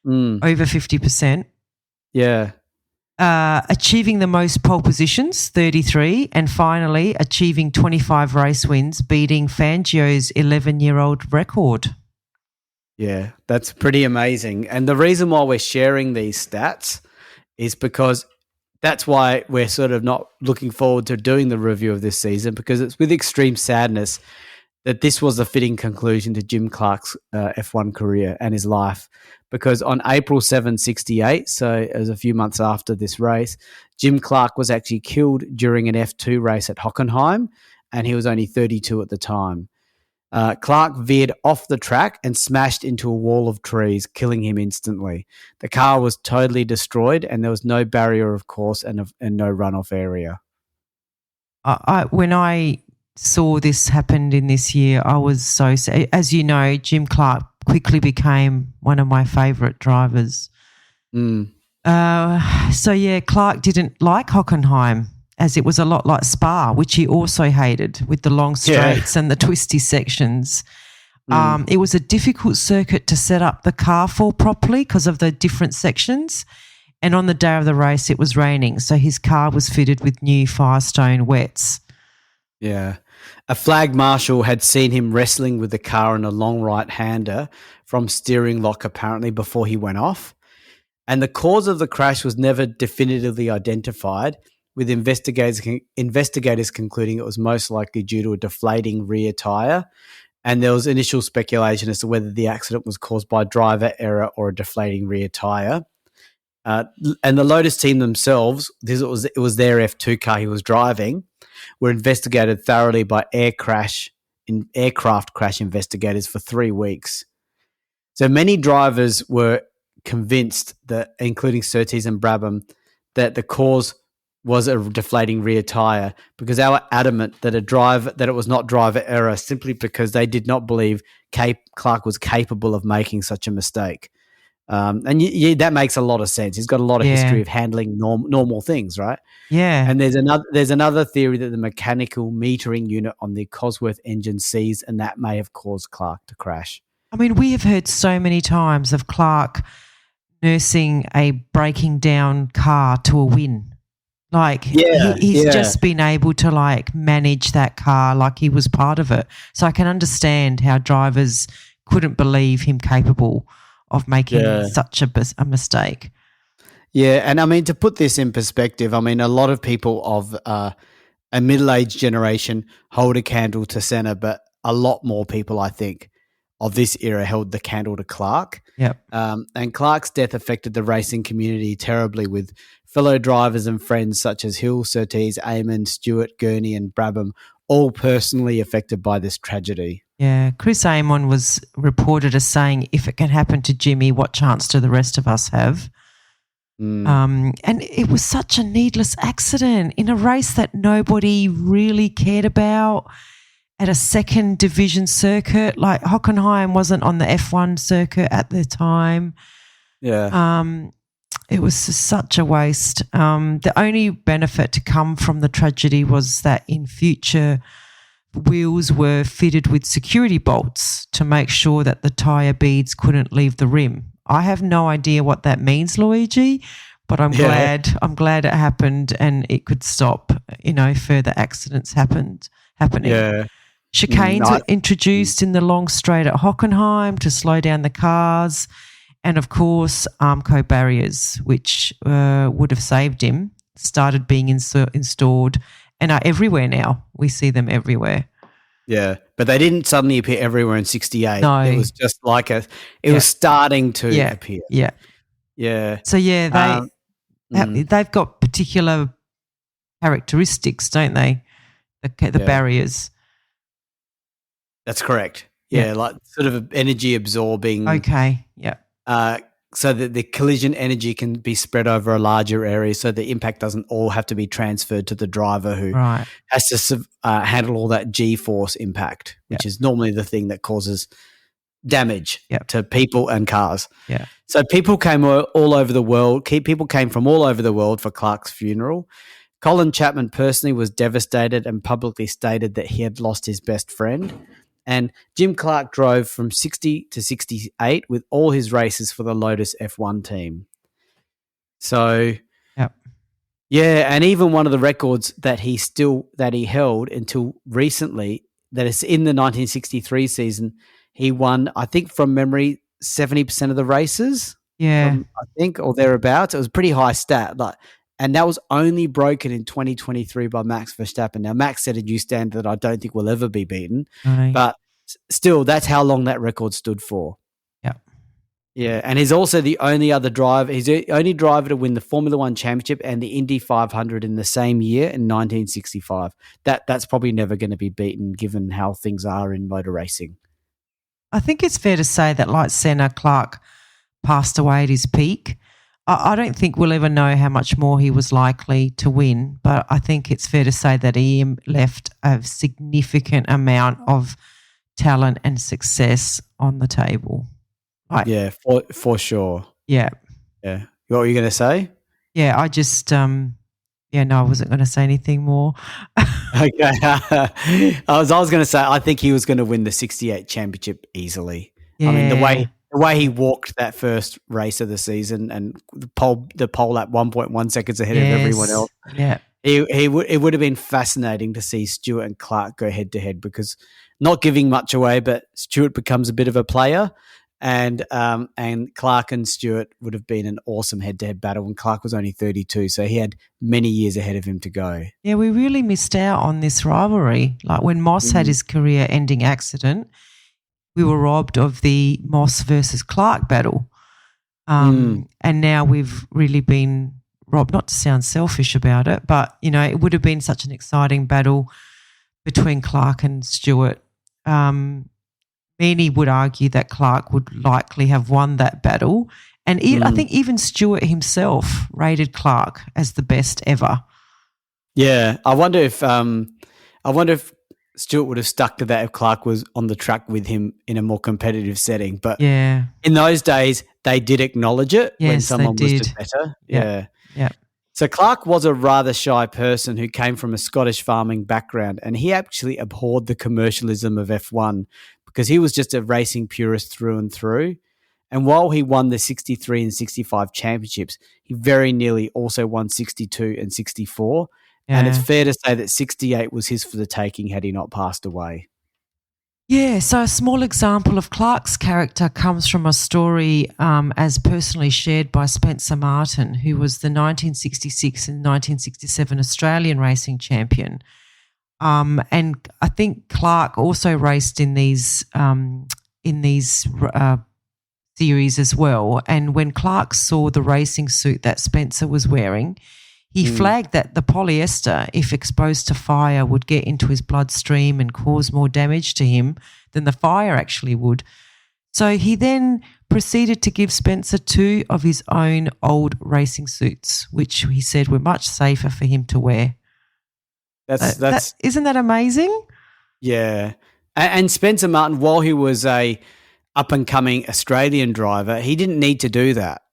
Over 50%. Yeah. Achieving the most pole positions, 33, and finally achieving 25 race wins, beating Fangio's 11-year-old record. Yeah, that's pretty amazing. And the reason why we're sharing these stats is because that's why we're sort of not looking forward to doing the review of this season, because it's with extreme sadness that this was a fitting conclusion to Jim Clark's F1 career and his life. Because on April 7, 68, so it was a few months after this race, Jim Clark was actually killed during an F2 race at Hockenheim, and he was only 32 at the time. Clark veered off the track and smashed into a wall of trees, killing him instantly. The car was totally destroyed, and there was no barrier, of course, and no runoff area. When I saw this happen in this year, I was so sad. As you know, Jim Clark quickly became one of my favourite drivers. Clark didn't like Hockenheim as it was a lot like Spa, which he also hated with the long straights and the twisty sections. It was a difficult circuit to set up the car for properly because of the different sections. And on the day of the race, it was raining, so his car was fitted with new Firestone wets. Yeah. A flag marshal had seen him wrestling with the car in a long right-hander from steering lock apparently before he went off. And the cause of the crash was never definitively identified, with investigators concluding it was most likely due to a deflating rear tyre. And there was initial speculation as to whether the accident was caused by driver error or a deflating rear tyre. And the Lotus team themselves, it was their F2 car he was driving, were investigated thoroughly by aircraft crash investigators for 3 weeks. So many drivers were convinced that, including Surtees and Brabham, that the cause was a deflating rear tyre because they were adamant that it was not driver error simply because they did not believe Clark was capable of making such a mistake. That makes a lot of sense. He's got a lot of history of handling normal things, right? Yeah. And there's another theory that the mechanical metering unit on the Cosworth engine seized, and that may have caused Clark to crash. I mean, we have heard so many times of Clark nursing a breaking down car to a win. Like he's just been able to manage that car like he was part of it. So I can understand how drivers couldn't believe him capable of making such a mistake. Yeah, and I mean, to put this in perspective, I mean, a lot of people of a middle-aged generation hold a candle to Senna, but a lot more people, I think, of this era held the candle to Clark. Yep. And Clark's death affected the racing community terribly, with fellow drivers and friends such as Hill, Surtees, Eamon, Stewart, Gurney and Brabham all personally affected by this tragedy. Yeah, Chris Amon was reported as saying, if it can happen to Jimmy, what chance do the rest of us have? And it was such a needless accident in a race that nobody really cared about at a second division circuit. Like Hockenheim wasn't on the F1 circuit at the time. Yeah. It was such a waste. The only benefit to come from the tragedy was that in future wheels were fitted with security bolts to make sure that the tyre beads couldn't leave the rim. I have no idea what that means, Luigi, but I'm glad it happened and it could stop, further accidents happening. Yeah. Chicanes were introduced in the long straight at Hockenheim to slow down the cars, and of course Armco barriers, which would have saved him, started being installed and are everywhere now. We see them everywhere. Yeah, but they didn't suddenly appear everywhere in 68. No. It was just it was starting to appear. Yeah. Yeah. So, they've got particular characteristics, don't they? The barriers. That's correct. Yeah, like sort of energy absorbing. Okay, yeah. So that the collision energy can be spread over a larger area, so the impact doesn't all have to be transferred to the driver who has to handle all that G-force impact, which is normally the thing that causes damage to people and cars. Yeah. So people came all over the world. People came from all over the world for Clark's funeral. Colin Chapman personally was devastated and publicly stated that he had lost his best friend. And Jim Clark drove from 60 to 68 with all his races for the Lotus F1 team. So, and even one of the records that he held until recently, that is in the 1963 season, he won, I think from memory, 70% of the races. Yeah. I think, or thereabouts. It was a pretty high stat. And that was only broken in 2023 by Max Verstappen. Now, Max set a new standard that I don't think will ever be beaten. Right. But still, that's how long that record stood for. Yeah. Yeah, and he's also the only other driver. He's the only driver to win the Formula One Championship and the Indy 500 in the same year in 1965. That's probably never going to be beaten given how things are in motor racing. I think it's fair to say that, like Senna, Clark passed away at his peak. I don't think we'll ever know how much more he was likely to win, but I think it's fair to say that he left a significant amount of talent and success on the table. Yeah, for sure. Yeah. Yeah. What were you going to say? Yeah, I just no, I wasn't going to say anything more. Okay. I was going to say, I think he was going to win the 68 championship easily. Yeah. I mean, the way he walked that first race of the season and the pole lap 1.1 seconds ahead of everyone else. Yeah. It would have been fascinating to see Stewart and Clark go head to head, because not giving much away, but Stewart becomes a bit of a player, and Clark and Stewart would have been an awesome head to head battle. And Clark was only 32, so he had many years ahead of him to go. Yeah, we really missed out on this rivalry. Like when Moss had his career-ending accident, we were robbed of the Moss versus Clark battle. And now we've really been robbed, not to sound selfish about it, but, you know, it would have been such an exciting battle between Clark and Stewart. Many would argue that Clark would likely have won that battle. And I think even Stewart himself rated Clark as the best ever. Yeah, I wonder if Stewart would have stuck to that if Clark was on the track with him in a more competitive setting. But yeah, in those days, they did acknowledge it when someone was just better. Yeah. So Clark was a rather shy person who came from a Scottish farming background, and he actually abhorred the commercialism of F1 because he was just a racing purist through and through. And while he won the 63 and 65 championships, he very nearly also won 62 and 64. Yeah. And it's fair to say that 68 was his for the taking had he not passed away. Yeah, so a small example of Clark's character comes from a story as personally shared by Spencer Martin, who was the 1966 and 1967 Australian racing champion. And I think Clark also raced in these series as well. And when Clark saw the racing suit that Spencer was wearing, he flagged that the polyester, if exposed to fire, would get into his bloodstream and cause more damage to him than the fire actually would. So he then proceeded to give Spencer 2 of his own old racing suits, which he said were much safer for him to wear. Isn't that amazing? Yeah. And Spencer Martin, while he was a up-and-coming Australian driver, he didn't need to do that.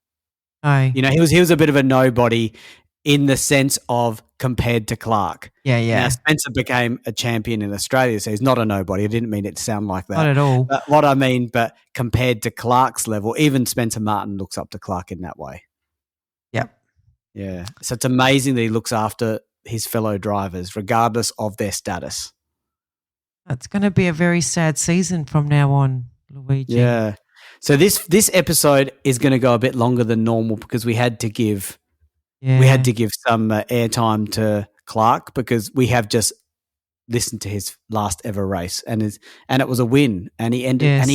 No. You know, he was a bit of a nobody in the sense of compared to Clark. Yeah. Now, Spencer became a champion in Australia, so he's not a nobody. I didn't mean it to sound like that. Not at all. But what I mean, but compared to Clark's level, even Spencer Martin looks up to Clark in that way. Yep. Yeah. So it's amazing that he looks after his fellow drivers, regardless of their status. It's going to be a very sad season from now on, Luigi. Yeah. So this episode is going to go a bit longer than normal because we had to give some airtime to Clark because we have just listened to his last ever race and it was a win, and he ended and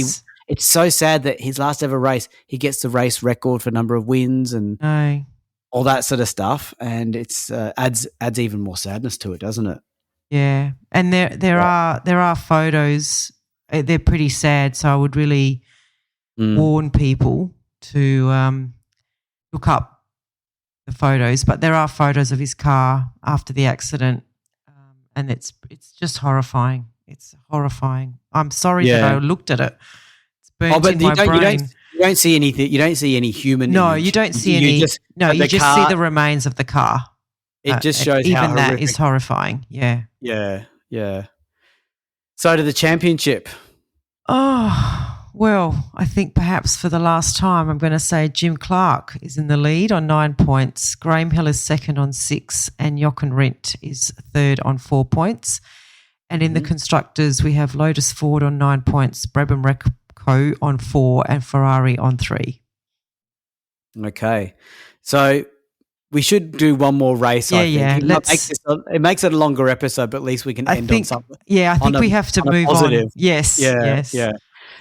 it's so sad that his last ever race he gets the race record for number of wins and all that sort of stuff, and it's adds even more sadness to it, doesn't it? Yeah, and there are photos. They're pretty sad, so I would really warn people to look up the photos. But there are photos of his car after the accident, and it's just horrifying. It's horrifying. I'm sorry that I looked at it. It's burnt in my brain. You don't see anything. You don't see any human. No, image. you don't see any. You just see the remains of the car. It just shows even how horrific. That is horrifying. Yeah. Yeah. So to the championship. Oh, well, I think perhaps for the last time I'm going to say Jim Clark is in the lead on 9 points. Graham Hill is second on 6 and Jochen Rindt is third on 4 points. And in the constructors, we have Lotus Ford on 9 points, Brabham Reco on 4 and Ferrari on 3. Okay. So we should do one more race, I think. Yeah. It makes it a longer episode, but at least we can end on something. Yeah, I think we have to move on. Yes. Yeah.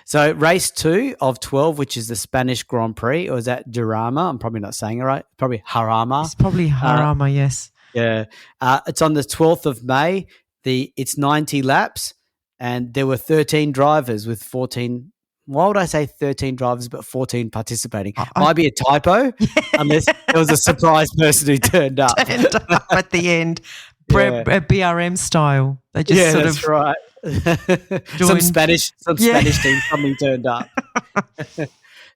So race 2 of 12, which is the Spanish Grand Prix, or is that Jarama? I'm probably not saying it right. Probably Jarama. It's probably Jarama, yes. Yeah. It's on the 12th of May. It's 90 laps, and there were 13 drivers with 14. Why would I say 13 drivers but 14 participating? Might be a typo, unless there was a surprise person who turned up. At the end, BRM style. They just that's right. Some Spanish team suddenly turned up.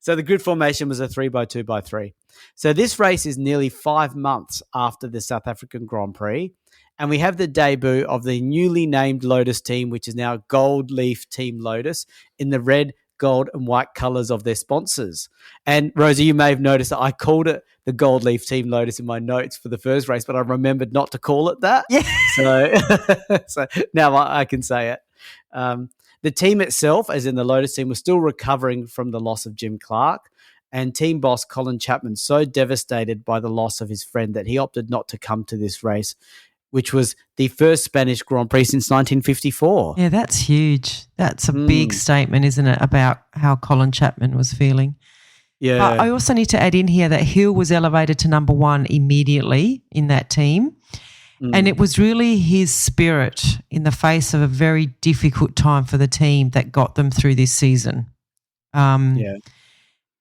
So the grid formation was a 3x2x3. So this race is nearly 5 months after the South African Grand Prix. And we have the debut of the newly named Lotus team, which is now Gold Leaf Team Lotus, in the red, gold, and white colours of their sponsors. And Rosie, you may have noticed that I called it the Gold Leaf Team Lotus in my notes for the first race, but I remembered not to call it that. Yeah. So now I can say it. The team itself, as in the Lotus team, was still recovering from the loss of Jim Clark, and team boss Colin Chapman so devastated by the loss of his friend that he opted not to come to this race, which was the first Spanish Grand Prix since 1954. Yeah, that's huge. That's a big statement, isn't it, about how Colin Chapman was feeling. Yeah. But I also need to add in here that Hill was elevated to number 1 immediately in that team. And it was really his spirit in the face of a very difficult time for the team that got them through this season. And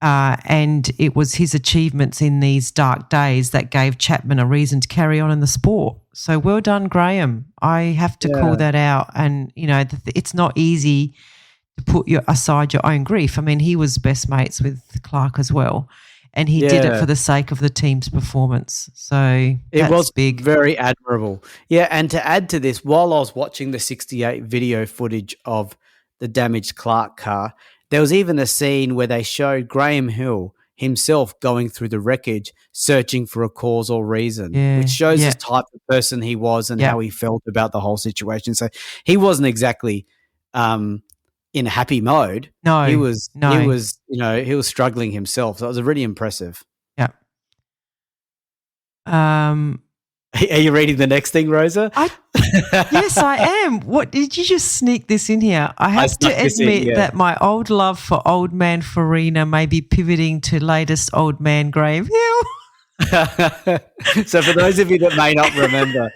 it was his achievements in these dark days that gave Chapman a reason to carry on in the sport. So well done, Graham. I have to call that out. And, you know, it's not easy to put aside your own grief. I mean, he was best mates with Clark as well. And he did it for the sake of the team's performance. So it was big. Very admirable. Yeah, and to add to this, while I was watching the 68 video footage of the damaged Clark car, there was even a scene where they showed Graham Hill himself going through the wreckage, searching for a cause or reason, which shows the type of person he was and how he felt about the whole situation. So he wasn't exactly in a happy mode. No, he was, he was struggling himself. So it was really impressive. Yeah. Are you reading the next thing, Rosa? Yes, I am. What did you just sneak this in here? I have to admit that my old love for old man Farina may be pivoting to latest old man Graham Hill. So for those of you that may not remember,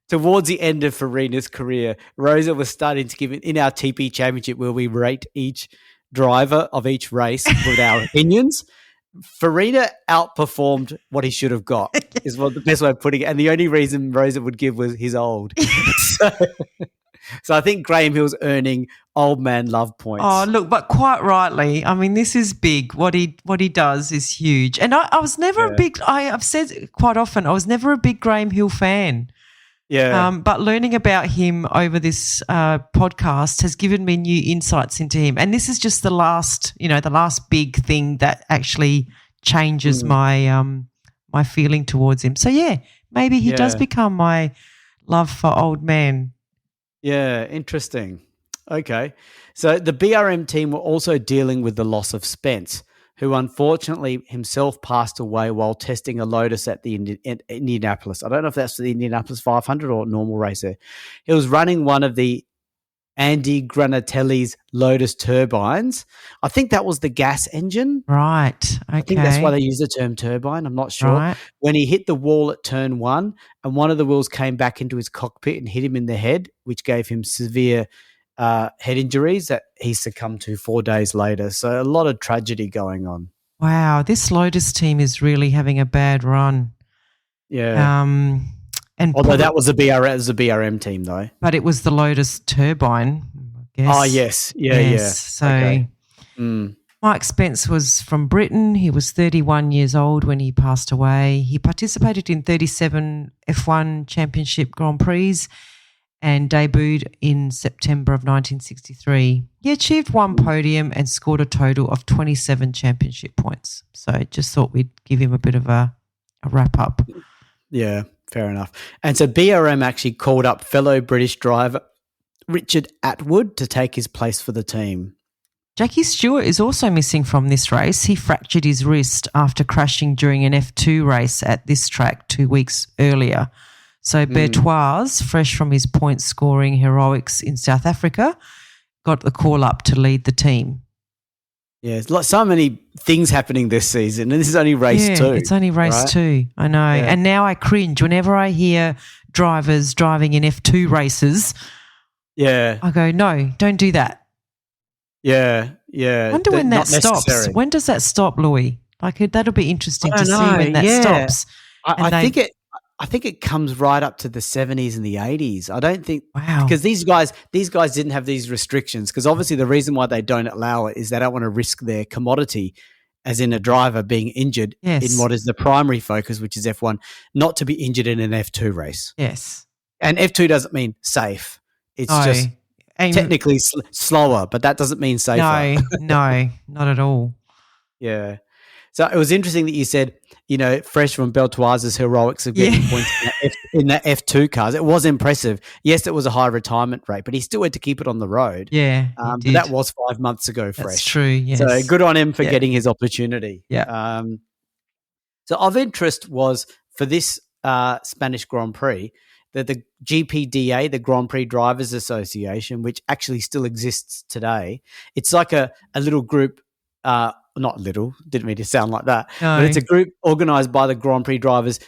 towards the end of Farina's career, Rosa was starting to give it in our TP Championship where we rate each driver of each race with our opinions. Farina outperformed what he should have got, is what the best way of putting it. And the only reason Rosa would give was he's old. So I think Graham Hill's earning old man love points. Oh, look, but quite rightly. I mean, this is big. What he does is huge. And I was never a big – I've said quite often I was never a big Graham Hill fan. Yeah. But learning about him over this podcast has given me new insights into him. And this is just the last big thing that actually changes my my feeling towards him. So, maybe he does become my love for old man. Yeah, interesting. Okay. So the BRM team were also dealing with the loss of Spence, who unfortunately himself passed away while testing a Lotus at the Indianapolis. I don't know if that's the Indianapolis 500 or normal race there. He was running one of the Andy Granatelli's Lotus turbines. I think that was the gas engine. Right. Okay. I think that's why they use the term turbine. I'm not sure. Right. When he hit the wall at turn 1 and one of the wheels came back into his cockpit and hit him in the head, which gave him severe head injuries that he succumbed to 4 days later. So a lot of tragedy going on. Wow, this Lotus team is really having a bad run. Yeah. And although that was a BRM team though. But it was the Lotus turbine, I guess. Oh, yes. Yeah. So okay. Mike Spence was from Britain. He was 31 years old when he passed away. He participated in 37 F1 Championship Grand Prix and debuted in September of 1963. He achieved 1 podium and scored a total of 27 championship points. So just thought we'd give him a bit of a wrap-up. Yeah, fair enough. And so BRM actually called up fellow British driver Richard Atwood to take his place for the team. Jackie Stewart is also missing from this race. He fractured his wrist after crashing during an F2 race at this track 2 weeks earlier. So Bertois, fresh from his point-scoring heroics in South Africa, got the call up to lead the team. Yeah, it's like so many things happening this season, and this is only race 2. It's only race 2, I know. Yeah. And now I cringe whenever I hear drivers driving in F2 races. Yeah. I go, no, don't do that. Yeah. I wonder when that stops. Necessary. When does that stop, Louis? Like that'll be interesting to see when that stops. I think it comes right up to the 70s and the 80s. I don't think because these guys didn't have these restrictions because obviously the reason why they don't allow it is they don't want to risk their commodity as in a driver being injured in Yes. what is the primary focus, which is F1, not to be injured in an F2 race. Yes. And F2 doesn't mean safe. It's No. just technically slower, but that doesn't mean safer. No, not at all. Yeah. So it was interesting that you said, fresh from Beltoise's heroics of getting points in that F2 cars. It was impressive. Yes, it was a high retirement rate, but he still had to keep it on the road. Yeah, but that was 5 months ago, fresh. That's true, yes. So good on him for getting his opportunity. Yeah. So of interest was for this Spanish Grand Prix that the GPDA, the Grand Prix Drivers Association, which actually still exists today, it's like a little group not little, didn't mean to sound like that. No. But it's a group organised by the Grand Prix drivers.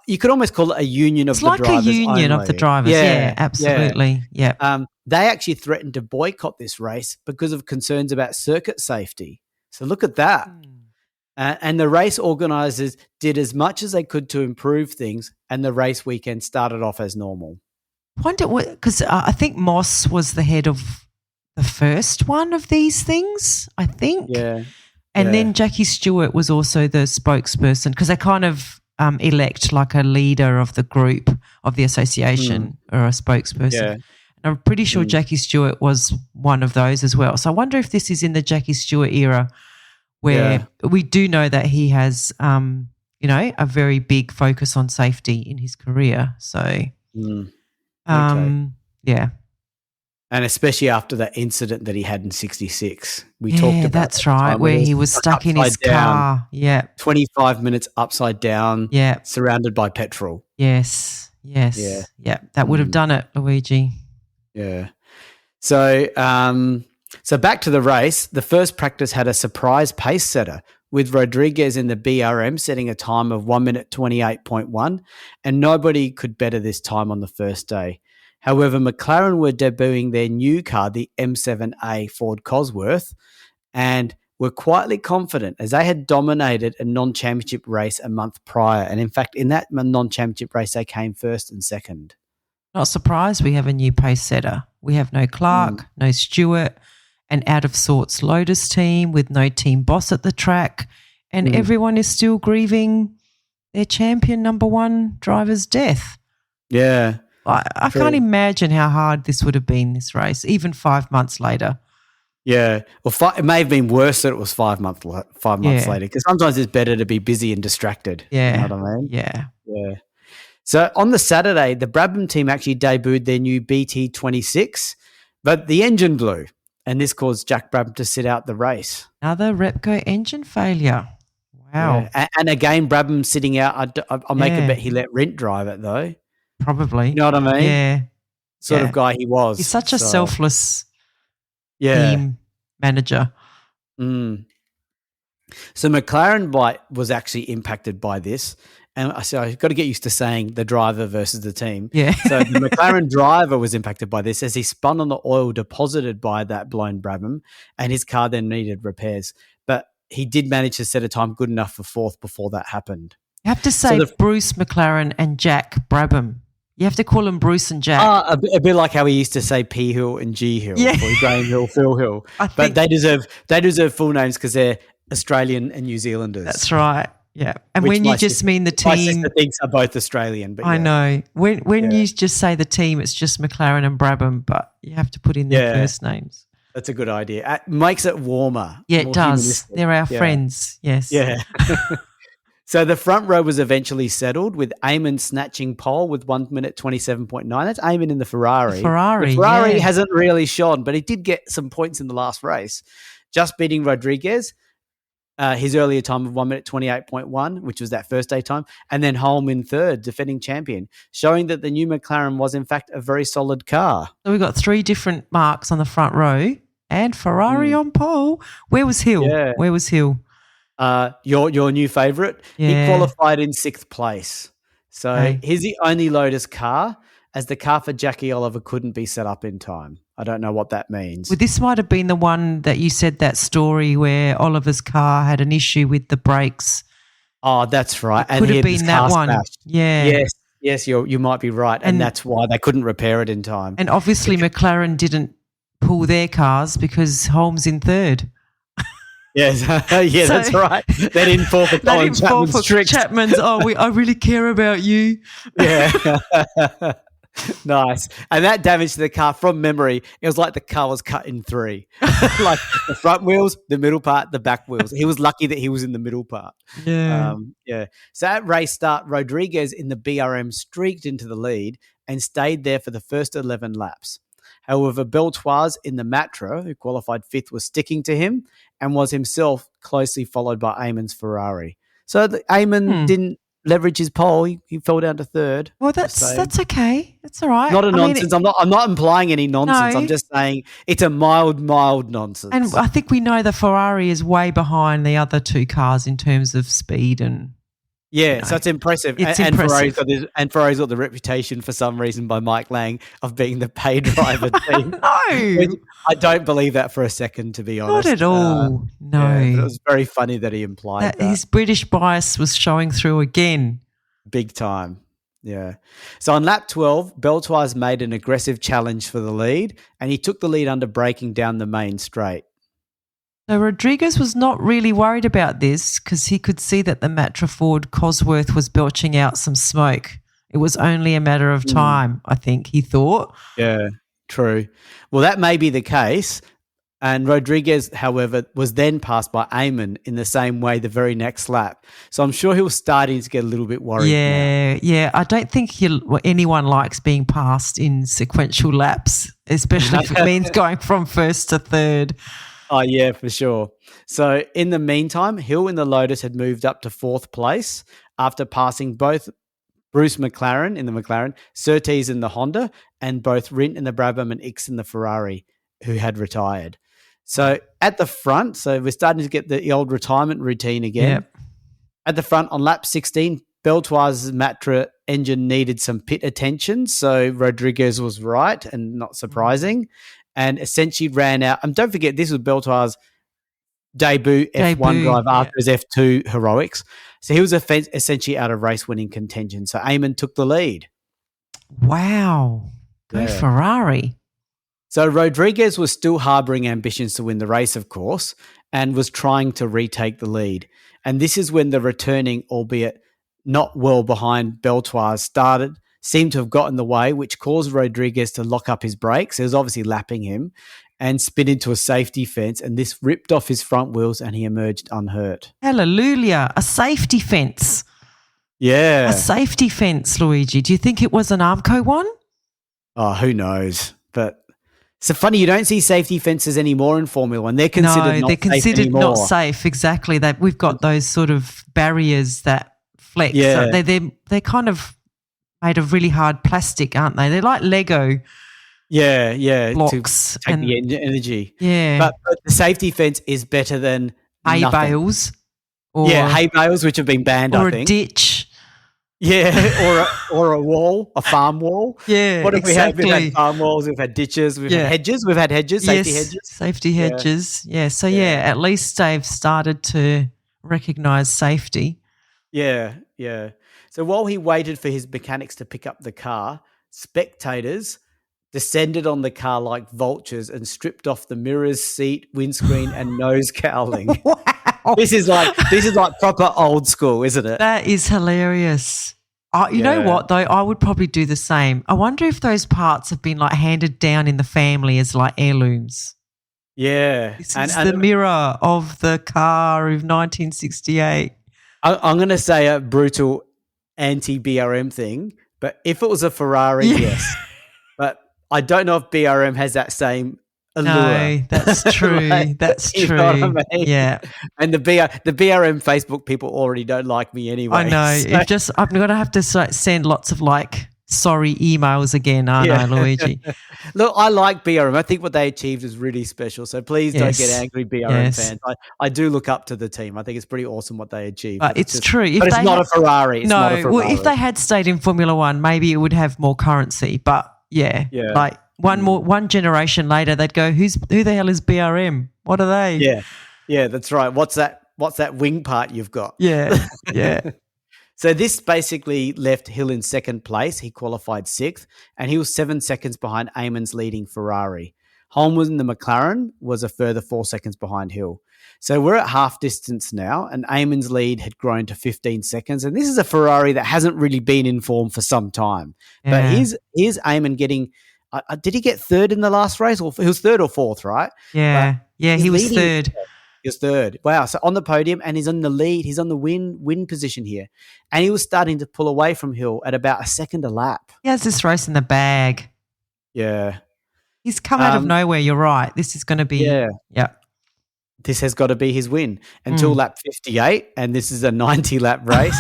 You could almost call it a union of the drivers. It's like a union of the drivers. Yeah, absolutely. Yeah. They actually threatened to boycott this race because of concerns about circuit safety. So look at that. And the race organisers did as much as they could to improve things, and the race weekend started off as normal. I wonder because I think Moss was the head of the first one of these things, I think. Yeah. And then Jackie Stewart was also the spokesperson because they kind of elect like a leader of the group of the association or a spokesperson. Yeah. And I'm pretty sure Jackie Stewart was one of those as well. So I wonder if this is in the Jackie Stewart era where we do know that he has, a very big focus on safety in his career. So, yeah. And especially after that incident that he had in 66. We talked about that's right, where he was stuck in his car. Yeah. 25 minutes upside down. Yeah. Surrounded by petrol. Yes. Yeah. That would have done it, Luigi. Yeah. So back to the race. The first practice had a surprise pace setter with Rodriguez in the BRM setting a time of 1 minute 28.1, and nobody could better this time on the first day. However, McLaren were debuting their new car, the M7A Ford-Cosworth, and were quietly confident as they had dominated a non-championship race a month prior. And in fact, in that non-championship race, they came first and second. Not surprised we have a new pace setter. We have no Clark, no Stewart, an out-of-sorts Lotus team with no team boss at the track, and everyone is still grieving their champion number one driver's death. Yeah. I can't imagine how hard this would have been, this race, even 5 months later. Yeah. Well, it may have been worse that it was 5 months later, because sometimes it's better to be busy and distracted. Yeah. You know what I mean? Yeah. Yeah. So on the Saturday, the Brabham team actually debuted their new BT26, but the engine blew, and this caused Jack Brabham to sit out the race. Another Repco engine failure. Wow. Yeah. And again, Brabham sitting out, I'll make a bet he let Rint drive it though. Probably. You know what I mean? Yeah. Sort of guy he was. He's such a selfless team manager. So McLaren was actually impacted by this. And so I've got to get used to saying the driver versus the team. Yeah. So the McLaren driver was impacted by this as he spun on the oil deposited by that blown Brabham, and his car then needed repairs. But he did manage to set a time good enough for fourth before that happened. You have to say Bruce McLaren and Jack Brabham. You have to call them Bruce and Jack. A bit like how he used to say P Hill and G Hill, or Graham Hill, Phil Hill. But they deserve full names because they're Australian and New Zealanders. That's right. Yeah, and when you just mean the team, my sister thinks are both Australian. But I know when you just say the team, it's just McLaren and Brabham, but you have to put in their first names. That's a good idea. It makes it warmer. Yeah, it does. They're our friends. Yes. Yeah. So the front row was eventually settled with Eamon snatching pole with 1 minute 27.9. That's Eamon in the Ferrari. The Ferrari hasn't really shone, but he did get some points in the last race, just beating Rodriguez, his earlier time of 1 minute 28.1, which was that first day time, and then Holm in third, defending champion, showing that the new McLaren was in fact a very solid car. So we've got 3 different marks on the front row and Ferrari on pole. Where was Hill? Yeah. Where was Hill? Your new favourite. Yeah. He qualified in 6th place. So he's the only Lotus car, as the car for Jackie Oliver couldn't be set up in time. I don't know what that means. Well, this might have been the one that you said that story where Oliver's car had an issue with the brakes. Oh, that's right. It could have been that one. Smashed. Yeah. Yes, you might be right. And that's why they couldn't repair it in time. And obviously McLaren didn't pull their cars because Holmes in third. Yes, yeah, So- that's right. They didn't fall for They Colin didn't fall Chapman's for tricks. Chapman's. I really care about you. Yeah. Nice. And that damage to the car, from memory, it was like the car was cut in three. Like the front wheels, the middle part, the back wheels. He was lucky that he was in the middle part. Yeah. Yeah. So at race start, Rodriguez in the BRM streaked into the lead and stayed there for the first 11 laps. However, Beltoise in the Matra, who qualified fifth, was sticking to him and was himself closely followed by Eamon's Ferrari. So Eamon didn't leverage his pole. He fell down to third. Well, that's okay. That's all right. Not a I mean, nonsense. I'm not implying any nonsense. No. I'm just saying it's a mild nonsense. and I think we know the Ferrari is way behind the other two cars in terms of speed and. Yeah, so it's impressive. It's and impressive. Ferrari's got the reputation for some reason by Mike Lang of being the pay driver team. No, I don't believe that for a second, to be honest. not at all. No, Yeah, but it was very funny that he implied that. his British bias was showing through again. Big time. Yeah. So on lap 12, Beltoise made an aggressive challenge for the lead, and he took the lead under braking down the main straight. So Rodriguez was not really worried about this because he could see that the Matra Ford-Cosworth was belching out some smoke. It was only a matter of time, I think, he thought. Yeah, true. Well, that may be the case. And Rodriguez, however, was then passed by Eamon in the same way the very next lap. So I'm sure he was starting to get a little bit worried now. Yeah. I don't think anyone likes being passed in sequential laps, especially if it means going from first to third. Oh, yeah, for sure. So in the meantime, Hill in the Lotus had moved up to fourth place after passing both Bruce McLaren in the McLaren, Surtees in the Honda, and both Rint in the Brabham and Ix in the Ferrari, who had retired. So at the front, so we're starting to get the old retirement routine again. Yep. At the front on lap 16, Beltoise's Matra engine needed some pit attention. So Rodriguez was right and not surprising. And essentially ran out. And don't forget, this was Beltoise's debut F1 drive after his F2 heroics. So he was essentially out of race winning contention. So Eamon took the lead. Wow. Go Ferrari. So Rodriguez was still harbouring ambitions to win the race, of course, and was trying to retake the lead. And this is when the returning, albeit not well behind Beltoise, seemed to have got in the way, which caused Rodriguez to lock up his brakes. It was obviously lapping him and spin into a safety fence, and this ripped off his front wheels and he emerged unhurt. Hallelujah. A safety fence. Yeah. A safety fence, Luigi. Do you think it was an Armco one? Oh, who knows? But it's funny, you don't see safety fences anymore in Formula One. They're considered not safe. Exactly. That we've got those sort of barriers that flex. Yeah. So they're kind of made of really hard plastic, aren't they? They're like Lego. Yeah. Blocks to take the energy. Yeah. But the safety fence is better than hay nothing. bales. Hay bales, which have been banned, I think. Or a ditch. Yeah, or a wall, a farm wall. Yeah, what have exactly. we had? We've had farm walls, we've had ditches, we've had hedges. We've had hedges, safety hedges. Safety hedges. Yeah. So, at least they've started to recognise safety. Yeah. So while he waited for his mechanics to pick up the car, spectators descended on the car like vultures and stripped off the mirrors, seat, windscreen, and nose cowling. Wow. This is like proper old school, isn't it? That is hilarious. You know what, though? I would probably do the same. I wonder if those parts have been like handed down in the family as like heirlooms. Yeah. This is the mirror of the car of 1968. I'm going to say a brutal anti-BRM thing, but if it was a Ferrari, yes. But I don't know if BRM has that same allure. No, that's true. Right? That's true. You know what I mean? Yeah. And the BRM Facebook people already don't like me anyway. I know. So. I'm going to have to send lots of sorry emails again, aren't I, Luigi? Look, I like BRM. I think what they achieved is really special. So please don't get angry, BRM fans. I do look up to the team. I think it's pretty awesome what they achieved. But it's true. But it's not a Ferrari. Well, if they had stayed in Formula One, maybe it would have more currency. But like one generation later, they'd go, who the hell is BRM? What are they? Yeah, that's right. What's that wing part you've got? Yeah. So this basically left Hill in second place. He qualified sixth, and he was 7 seconds behind Eamon's leading Ferrari. Holmes in the McLaren was a further 4 seconds behind Hill. So we're at half distance now, and Eamon's lead had grown to 15 seconds. And this is a Ferrari that hasn't really been in form for some time. Yeah. But here's Eamon getting did he get third in the last race? Or he was third or fourth, right? Yeah, he was third. He was third. Wow. So on the podium, and he's on the lead. He's on the win position here. And he was starting to pull away from Hill at about a second a lap. He has this race in the bag. Yeah. He's come out of nowhere. You're right. This is going to be. Yeah. This has got to be his win until lap 58. And this is a 90-lap race.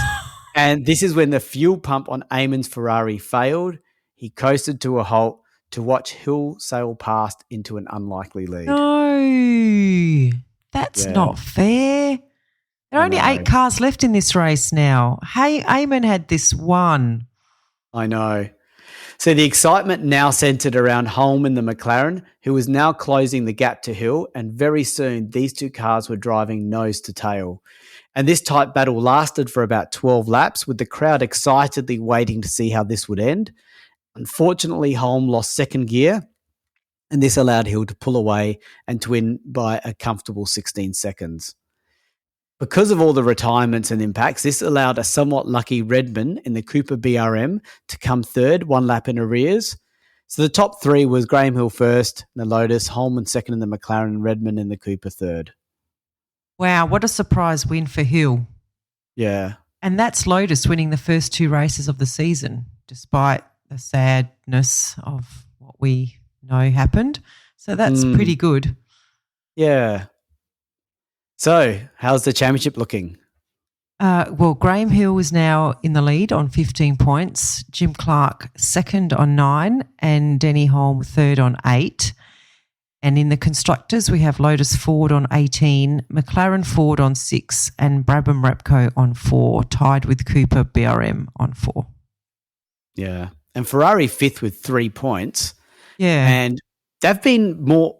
And this is when the fuel pump on Eamon's Ferrari failed. He coasted to a halt to watch Hill sail past into an unlikely lead. No, that's not fair. There are only 8 cars left in this race now. Hey, Eamon had this one. I know. So the excitement now centred around Holm and the McLaren, who was now closing the gap to Hill, and very soon these two cars were driving nose to tail. And this tight battle lasted for about 12 laps, with the crowd excitedly waiting to see how this would end. Unfortunately, Holm lost second gear, and this allowed Hill to pull away and to win by a comfortable 16 seconds. Because of all the retirements and impacts, this allowed a somewhat lucky Redman in the Cooper BRM to come third, 1 lap in arrears. So the top 3 was Graham Hill first in the Lotus, Holman second in the McLaren, and Redman in the Cooper third. Wow, what a surprise win for Hill. Yeah. And that's Lotus winning the first 2 races of the season, despite the sadness of what we know happened. So that's pretty good. Yeah. So, how's the championship looking? Well, Graham Hill is now in the lead on 15 points, Jim Clark second on 9, and Denny Holm third on 8. And in the constructors, we have Lotus Ford on 18, McLaren Ford on 6, and Brabham Repco on 4, tied with Cooper BRM on 4. Yeah. And Ferrari 5th with 3 points. Yeah. And they've been more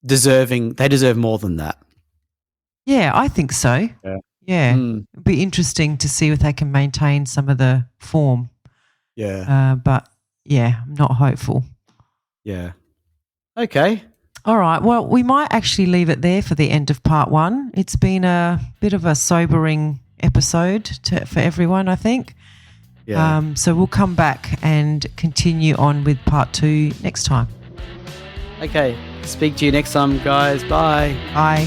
deserving. They deserve more than that. Yeah, I think so. Yeah. It'll be interesting to see if they can maintain some of the form. Yeah. But, yeah, I'm not hopeful. Yeah. Okay. All right. Well, we might actually leave it there for the end of part 1. It's been a bit of a sobering episode for everyone, I think. Yeah. So we'll come back and continue on with part 2 next time. Okay. Speak to you next time, guys. Bye. Bye.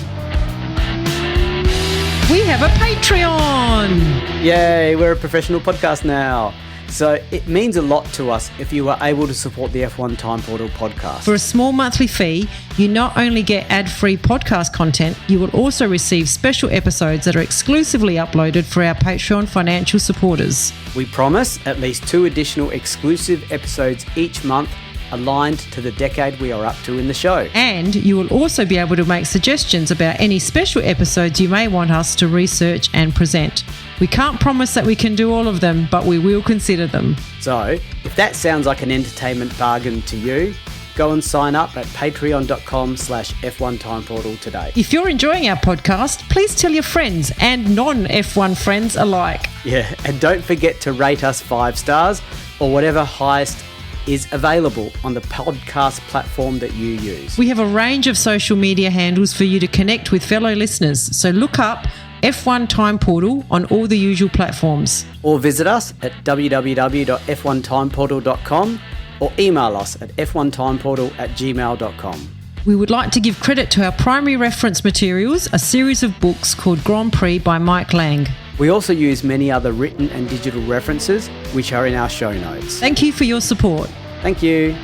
We have a Patreon. Yay, we're a professional podcast now. So it means a lot to us if you are able to support the F1 Time Portal podcast. For a small monthly fee, you not only get ad-free podcast content, you will also receive special episodes that are exclusively uploaded for our Patreon financial supporters. We promise at least 2 additional exclusive episodes each month, aligned to the decade we are up to in the show. And you will also be able to make suggestions about any special episodes you may want us to research and present. We can't promise that we can do all of them, but we will consider them. So, if that sounds like an entertainment bargain to you, go and sign up at patreon.com/F1 Time Portal today. If you're enjoying our podcast, please tell your friends and non-F1 friends alike. Yeah, and don't forget to rate us 5 stars or whatever highest is available on the podcast platform that you use. We have a range of social media handles for you to connect with fellow listeners, so look up F1 Time Portal on all the usual platforms. Or visit us at www.f1timeportal.com or email us at f1timeportal@gmail.com. We would like to give credit to our primary reference materials, a series of books called Grand Prix by Mike Lang. We also use many other written and digital references, which are in our show notes. Thank you for your support. Thank you.